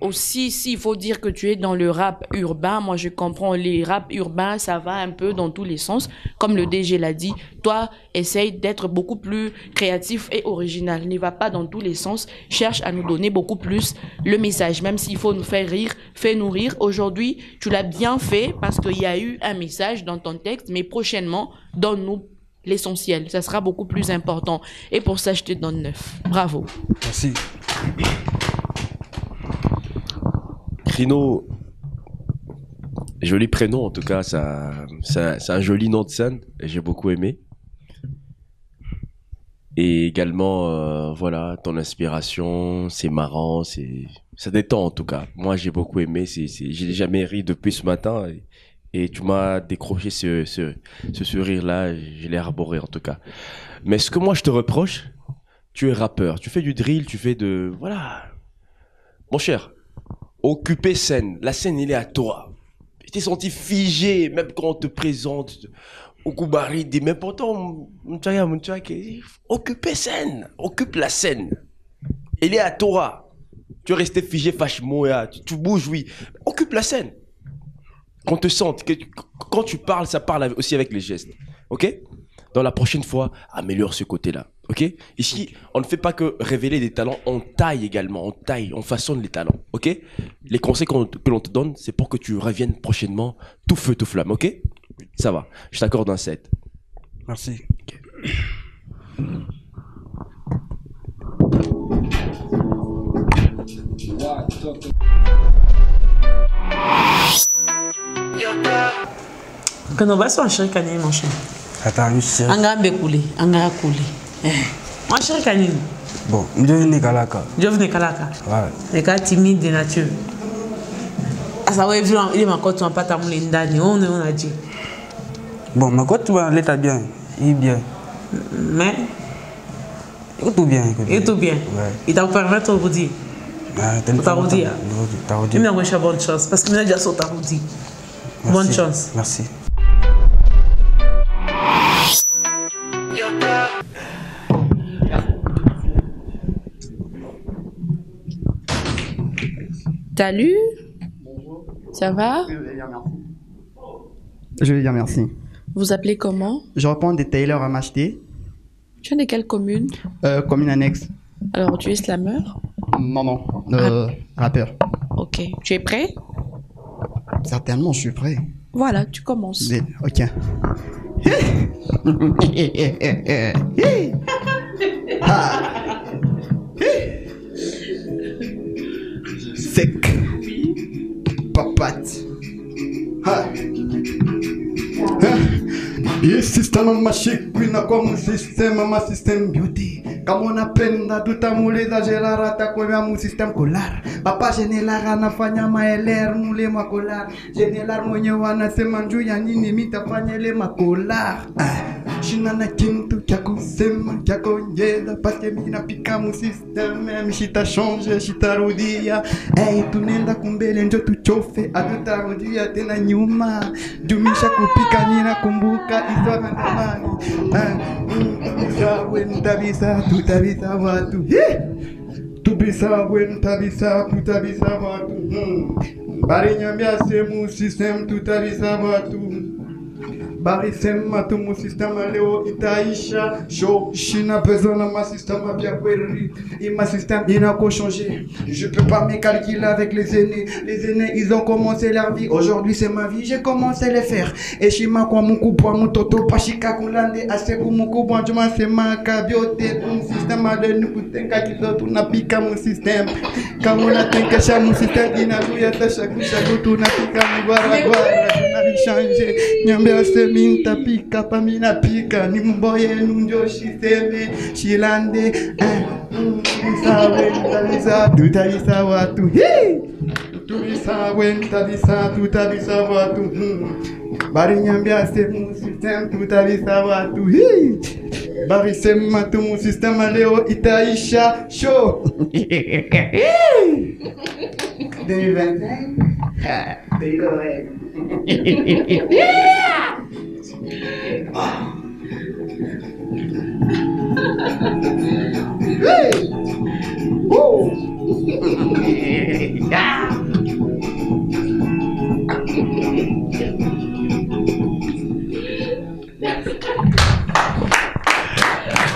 aussi, s'il faut dire que tu es dans le rap urbain, moi je comprends, les rap urbains, ça va un peu dans tous les sens. Comme le DG l'a dit, toi, essaye d'être beaucoup plus créatif et original. Ne va pas dans tous les sens. Cherche à nous donner beaucoup plus le message. Même s'il faut nous faire rire, fais-nous rire. Aujourd'hui, tu l'as bien fait parce qu'il y a eu un message dans ton texte, mais prochainement, donne-nous l'essentiel. Ça sera beaucoup plus important. Et pour ça, je te donne 9. Bravo. Merci. Crino, joli prénom en tout cas, c'est un joli nom de scène et j'ai beaucoup aimé. Et également, voilà, ton inspiration, c'est marrant, ça détend en tout cas. Moi j'ai beaucoup aimé, j'ai jamais ri depuis ce matin et tu m'as décroché ce sourire-là, je l'ai arboré en tout cas. Mais ce que moi je te reproche, tu es rappeur, tu fais du drill, tu fais de... Voilà. Mon cher, occuper scène. La scène, il est à toi. Tu t'es senti figé, même quand on te présente au Koubari, mais pourtant, occuper scène. Occupe la scène. Il est à toi. Tu es resté figé, fâche-moi, tu bouges, oui. Occupe la scène. Qu'on te sente. Quand tu parles, ça parle aussi avec les gestes. Ok? Dans la prochaine fois, améliore ce côté-là. Ok? Ici, on ne fait pas que révéler des talents, on taille également, on façonne les talents. Ok? Les conseils que l'on te donne, c'est pour que tu reviennes prochainement tout feu, tout flamme. Ok? Ça va. Je t'accorde un 7. Merci. Okay. Quand on va sur un chéri canin, mon cher. Attends, monsieur. Anga coulé. Mon cher canin. Bon, je venais Kalaka. Ouais. Les gars timides de nature. Ah, ça va, il est ma côte, on pas ta moulin d'année, on a dit. Bon, ma côte, tu vas l'état bien. Il est bien. Mais. Il est tout bien. Il est tout bien. Ouais. Il t'a permis de vous dire. T'as vous dit. Il m'a dit bonne chance. Parce que je déjà sauté à vous dire. Bonne chance. Merci. Salut. Ça va? Je vais dire merci. Vous appelez comment? Je reprends des tailors à m'acheter. Tu es de quelle commune? Commune annexe. Alors, tu es slameur? Non. Rappeur. Ok. Tu es prêt? Certainement, je suis prêt. Voilà, tu commences. Ok. Sec. Papate. E sistema mashikuina como um sistema beauty. Como napenda tutamuleza gelarata kwa mu sistema kolar. Papa genelara anafanya maeler mule makolar. Genelar mwenyewe anasema njoo ya nini mitafanya ile makolar. Shina na kintu cha kusema cha kuongeza paske mimi napika mu sistema mshita change shitarudia. Tunaenda kumbele njoo tuchofe atutarudia tena nyuma. Jumisha kupika nina kumbuka iswa zamani. Sawe tabisa tutabisa watu. Tubisa wen tabisa tutabisa watu. Bari nyambia semu system tutabisa watu. Bari sema tu mu system leo itaisha. Show shina besoin ma system bien query. Et ma système il n'a qu'à changer. Je peux pas me calculer avec les aînés. Les aînés ils ont commencé leur vie. Aujourd'hui c'est ma vie, j'ai commencé à les faire. Et shima kwa muku pour mutoto pashika kulande aseku muku pour juma sema kabiote un système de nous tenka kizo tunapika mu système. Kama una tenka sha mu système inaluya tasha kusha tunapika mu gwara gwara. changer. Nyambia se minta pika pamina pika ni mboye nunjo shiseme shilande. Tabisa tutabisa watu. Tubisa tabisa tutabisa watu. Bari nyambia se mon système tutabisa watu. Bari se matu mon système leo itaisha show. 2025. C'est correct.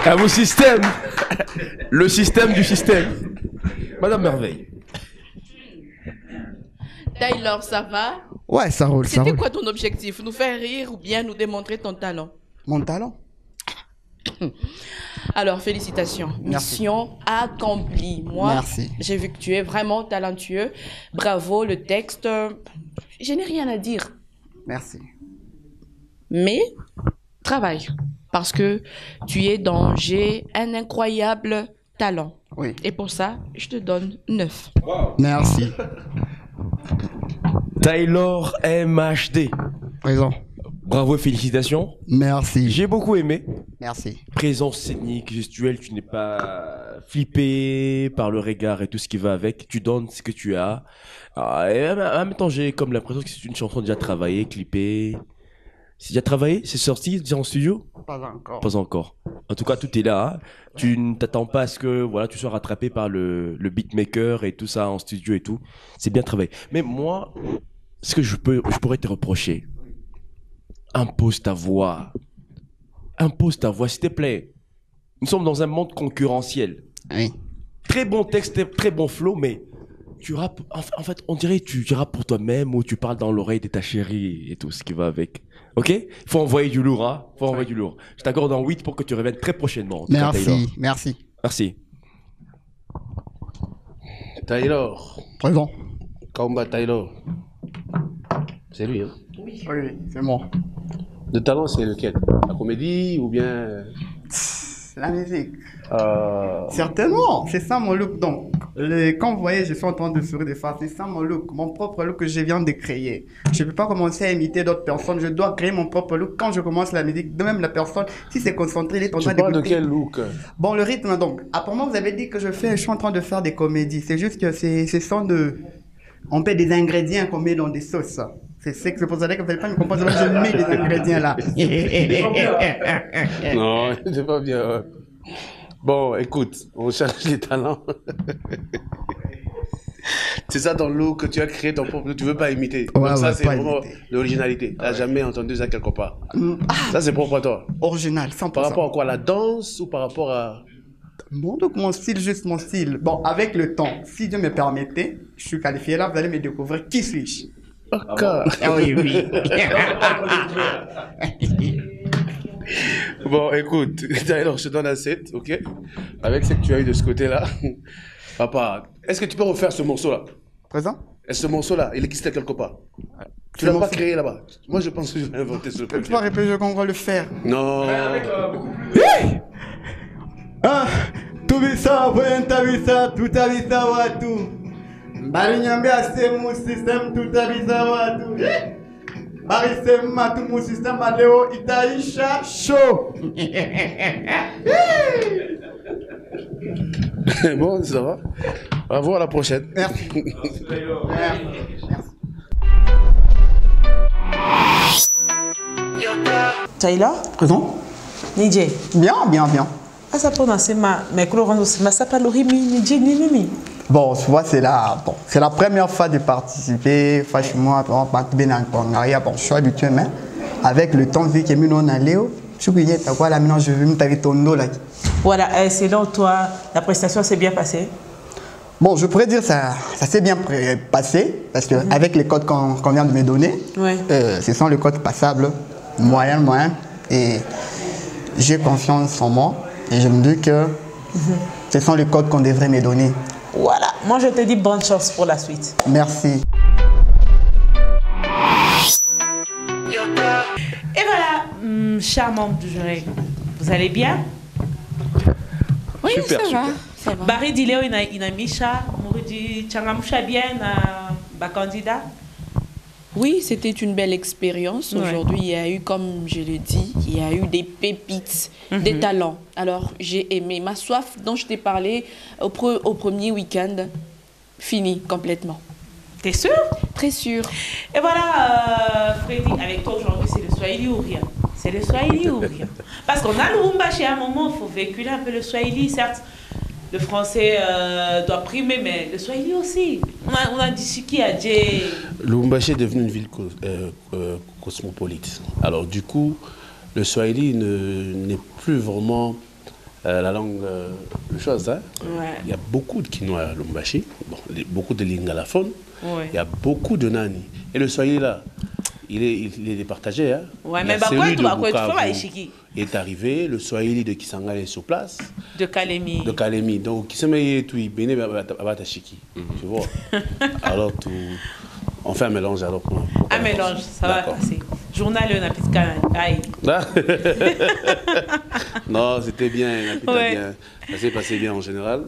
À vos systèmes. Le système du système. Madame Merveille. Taylor, ça va? Ouais, ça roule, ça roule. C'était quoi ton objectif? Nous faire rire ou bien nous démontrer ton talent? Mon talent? Alors, félicitations. Merci. Mission accomplie. Moi, merci. J'ai vu que tu es vraiment talentueux. Bravo, le texte. Je n'ai rien à dire. Merci. Mais, travaille. Parce que j'ai un incroyable talent. Oui. Et pour ça, je te donne 9. Wow. Merci. Taylor MHD. Présent. Bravo et félicitations. Merci. J'ai beaucoup aimé. Merci. Présence scénique, gestuelle, tu n'es pas flippé par le regard et tout ce qui va avec. Tu donnes ce que tu as. Et en même temps, j'ai comme l'impression que c'est une chanson déjà travaillée, clippée. C'est déjà travaillé? C'est sorti déjà en studio? Pas encore. Pas encore. En tout cas, tout est là. Hein. Tu ne t'attends pas à ce que voilà, tu sois rattrapé par le beatmaker et tout ça en studio et tout. C'est bien travaillé. Mais moi, ce que je pourrais te reprocher, impose ta voix. Impose ta voix, s'il te plaît. Nous sommes dans un monde concurrentiel. Oui. Très bon texte, très bon flow, mais tu rappes, en fait, on dirait que tu rappes pour toi-même ou tu parles dans l'oreille de ta chérie et tout ce qui va avec. Ok? Il faut envoyer du lourd, hein? Faut envoyer du lourd. Je t'accorde en 8 pour que tu reviennes très prochainement. Merci, merci. Merci. Taylor. Présent. Kaumba Taylor. C'est lui, hein? Oui, c'est moi. Le talent, c'est lequel? La comédie ou bien... La musique. Certainement, c'est ça mon look. Donc, quand vous voyez, je suis en train de sourire des faces, c'est ça mon look, mon propre look que je viens de créer. Je ne peux pas commencer à imiter d'autres personnes, je dois créer mon propre look. Quand je commence la musique, de même la personne, si c'est concentré, il est en train d'écouter. Tu parles de quel look? Bon, le rythme, donc. Apparemment, vous avez dit que je suis en train de faire des comédies. C'est juste que ce sont on paie des ingrédients qu'on met dans des sauces. C'est pour ça que vous n'allez pas me comprendre, je mets des ingrédients là. Non, c'est pas bien. Bon, écoute, on cherche les talents. C'est ça ton look que tu as créé ton propre look, tu veux pas imiter. Ouais, donc ça, ouais, c'est vraiment l'originalité. Tu n'as jamais entendu ça quelque part. Ça, c'est propre à toi. Original, 100%. Par rapport à quoi? La danse ou par rapport à... Mon look, mon style, juste mon style. Bon, avec le temps, si Dieu me permettait, je suis qualifié là, vous allez me découvrir qui suis-je. D'accord. Ah oui, oui. Bon, écoute, alors je te donne un 7, ok? Avec ce que tu as eu de ce côté-là. Papa, est-ce que tu peux refaire ce morceau-là? Présent? Est-ce que ce morceau-là, il existe quelque part? Tu l'as pas créé là-bas? Moi, je pense que je vais inventer ce truc. Tu vas répéter qu'on va le faire. Non. Ah, tout ça, tout ça, watu. Barinyambia c'est mon système, tout ça, watu. Barisema tout mon système, Léo Itaïcha chaud. Bon, ça va. On va voir la prochaine. Merci. Taylor? Présent? Nije? Bien, bien, bien. Asa pona sema mekuro sema sapalorimi nije nini. Bon, tu vois, c'est la première fois de participer, franchement, bon, je suis habitué, mais avec le temps, vu que nous allons aller, je suis maintenant je vais me ton dos là. Voilà, selon toi, la prestation s'est bien passée? Bon, je pourrais dire ça s'est bien passé, parce qu'avec les codes qu'on vient de me donner, ce sont les codes passables, moyen, et j'ai confiance en moi, et je me dis que ce sont les codes qu'on devrait me donner. Voilà, moi je te dis bonne chance pour la suite. Merci. chers membres du jury, vous allez bien? Oui, super, ça super. va. Ça va. Barry Dileo ina Misha, Mouridi Changamusha bien na candidat. Oui, c'était une belle expérience. Ouais. Aujourd'hui, il y a eu, comme je l'ai dit, il y a eu des pépites, des talents. Alors, j'ai aimé. Ma soif dont je t'ai parlé au premier week-end, fini complètement. T'es sûr? Très sûr. Et voilà, Freddy, avec toi aujourd'hui, c'est le Swahili ou rien. C'est le Swahili ou rien. Parce qu'on a le Rumbashi à un moment, il faut véhiculer un peu le Swahili, certes. Le français doit primer, mais le Swahili aussi. On a dit Chiki à Djé. Lubumbashi est devenue une ville cosmopolite. Alors du coup, le Swahili n'est plus vraiment la langue de chose. Hein. Ouais. Il y a beaucoup de Kinois à Lubumbashi, bon, beaucoup de lingalaphone, Ouais. il y a beaucoup de Nani. Et le Swahili là, il est départagé. Hein. Ouais, Il y mais a bah quoi, celui tu de vas quoi, tu Bukavu fais Chiki est arrivé, le Swahili de Kisangani est sur place. de Kalemi. De Kalemi. Donc, qui se met tout, il béné à Chiki. Tu vois. Alors, tout, on fait un mélange alors. Un mélange, ça va passer. Journal, on a plus aïe. Non, c'était bien, Ouais. bien. Ça s'est passé bien en général.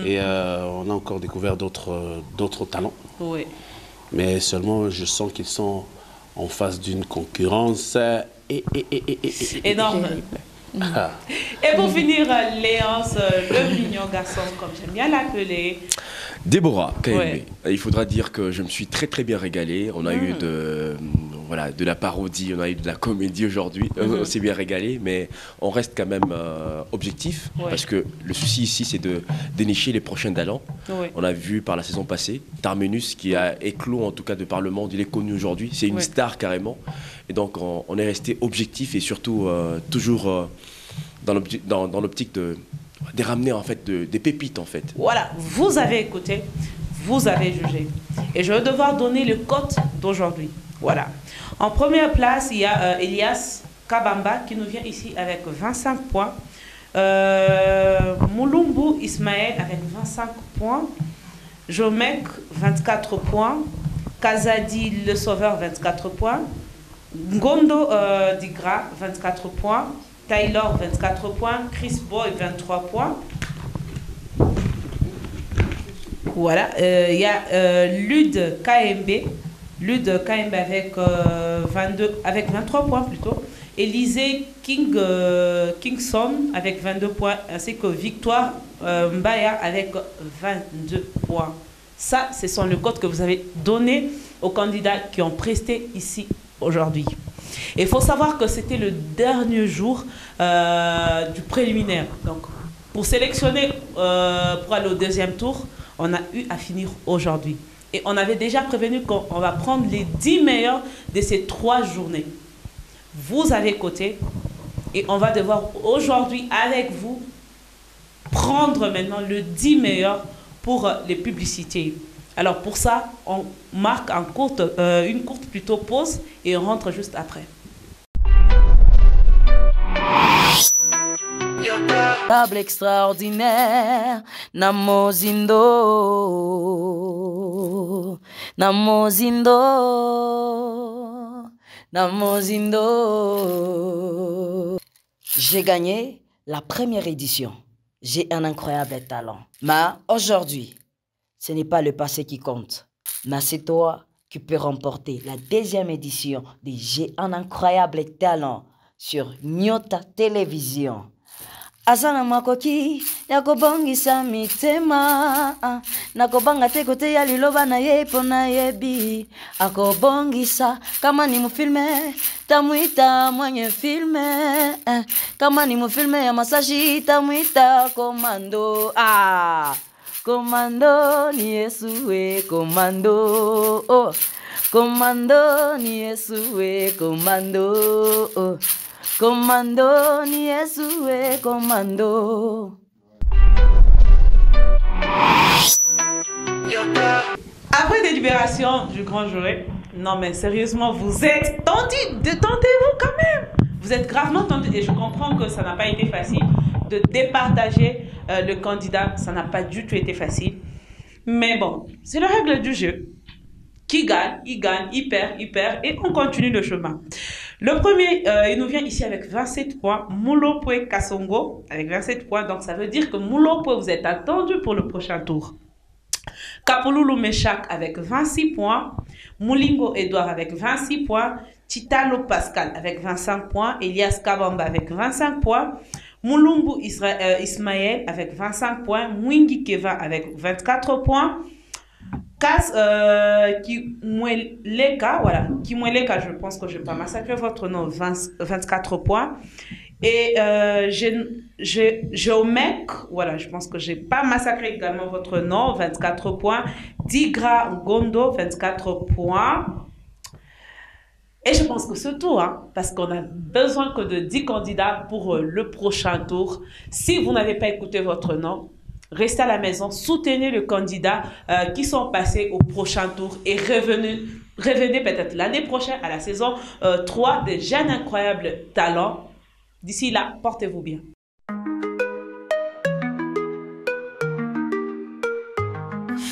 Et on a encore découvert d'autres talents. Oui. Mais seulement, je sens qu'ils sont en face d'une concurrence énorme. Ah. Et pour finir, Léance, le mignon garçon, comme j'aime bien l'appeler. Déborah, KMB. Ouais. Il faudra dire que je me suis très très bien régalé. On a eu voilà, de la parodie, on a eu de la comédie aujourd'hui. On s'est bien régalé, mais on reste quand même objectif. Ouais. Parce que le souci ici, c'est de dénicher les prochains talents. Ouais. On a vu par la saison passée, Tarmenus, qui a éclos en tout cas de par le monde, il est connu aujourd'hui. C'est une Ouais. star carrément. Et donc on est resté objectif et surtout toujours dans l'optique de ramener en fait des pépites en fait. Voilà, vous avez écouté, vous avez jugé. Et je vais devoir donner le cote d'aujourd'hui. Voilà. En première place, il y a Elias Kabamba qui nous vient ici avec 25 points. Moulumbu Ismaël avec 25 points. Jomek, 24 points. Kazadi Le Sauveur, 24 points. Ngondo Digra, 24 points. Taylor, 24 points. Chris Boy, 23 points. Voilà. Il y a Lud KMB. Lud KMB avec 23 points plutôt. Élisée Kingson avec 22 points. Ainsi que Victoire Mbaya avec 22 points. Ça, ce sont les codes que vous avez donnés aux candidats qui ont presté ici aujourd'hui. Et il faut savoir que c'était le dernier jour du préliminaire. Donc, pour sélectionner, pour aller au deuxième tour, on a eu à finir aujourd'hui. Et on avait déjà prévenu qu'on va prendre les 10 meilleurs de ces 3 journées. Vous avez coté et on va devoir aujourd'hui, avec vous, prendre maintenant le 10 meilleurs pour les publicités. Alors pour ça, on marque une courte plutôt pause et on rentre juste après. Table extraordinaire, Namozindo, Namozindo, Namozindo. J'ai gagné la première édition. J'ai un incroyable talent. Mais aujourd'hui, ce n'est pas le passé qui compte, mais c'est toi qui peux remporter la deuxième édition de J'ai un incroyable talent sur Nyota Télévision. Asana makoki yakobongisa mitema nakobanga te kote ya liloba na ye pona yebi akobongisa kama ni mufilme tamuita mwenye filme kama ni mufilme ya masaji tamuita komando komando ni Yesu we komando komando ni Yesu we komando Commando, ni Yesoué, commando. Après délibération du grand jury, non mais sérieusement, vous êtes tendus, détendez-vous quand même. Vous êtes gravement tendus et je comprends que ça n'a pas été facile de départager le candidat. Ça n'a pas du tout été facile. Mais bon, c'est la règle du jeu. Qui gagne, il perd, et on continue le chemin. Le premier, il nous vient ici avec 27 points. Mulopwe Kasongo avec 27 points. Donc, ça veut dire que Mulopwe, vous êtes attendu pour le prochain tour. Kapululu Meshak avec 26 points. Moulingo Edouard avec 26 points. Titalo Pascal avec 25 points. Elias Kabamba avec 25 points. Moulumbu Ismaël avec 25 points. Mwingi Keva avec 24 points. Kimweleka, voilà, Kimweleka, je pense que je ne vais pas massacrer votre nom, 24 points. Et Géomec, voilà, je pense que je n'ai pas massacré également votre nom, 24 points. Digra Gondo, 24 points. Et je pense que c'est tout, hein, parce qu'on a besoin que de 10 candidats pour le prochain tour. Si vous n'avez pas écouté votre nom, restez à la maison, soutenez les candidats qui sont passés au prochain tour et revenez peut-être l'année prochaine à la saison 3 des Jeunes Incroyables Talents. D'ici là, portez-vous bien.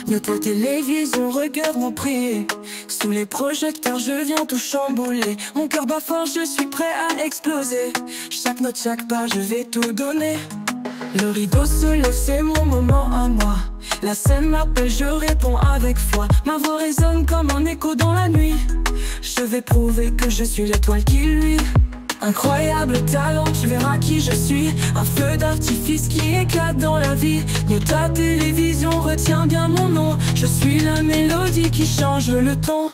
Notre télévision regarde mon prix. Sous les projecteurs, je viens tout chambouler. Mon cœur bat fort, je suis prêt à exploser. Chaque note, chaque pas, je vais tout donner. Le rideau se lève, c'est mon moment à moi. La scène m'appelle, je réponds avec foi. Ma voix résonne comme un écho dans la nuit. Je vais prouver que je suis l'étoile qui luit. Incroyable talent, tu verras qui je suis. Un feu d'artifice qui éclate dans la vie. Ni ta télévision, retiens bien mon nom. Je suis la mélodie qui change le ton.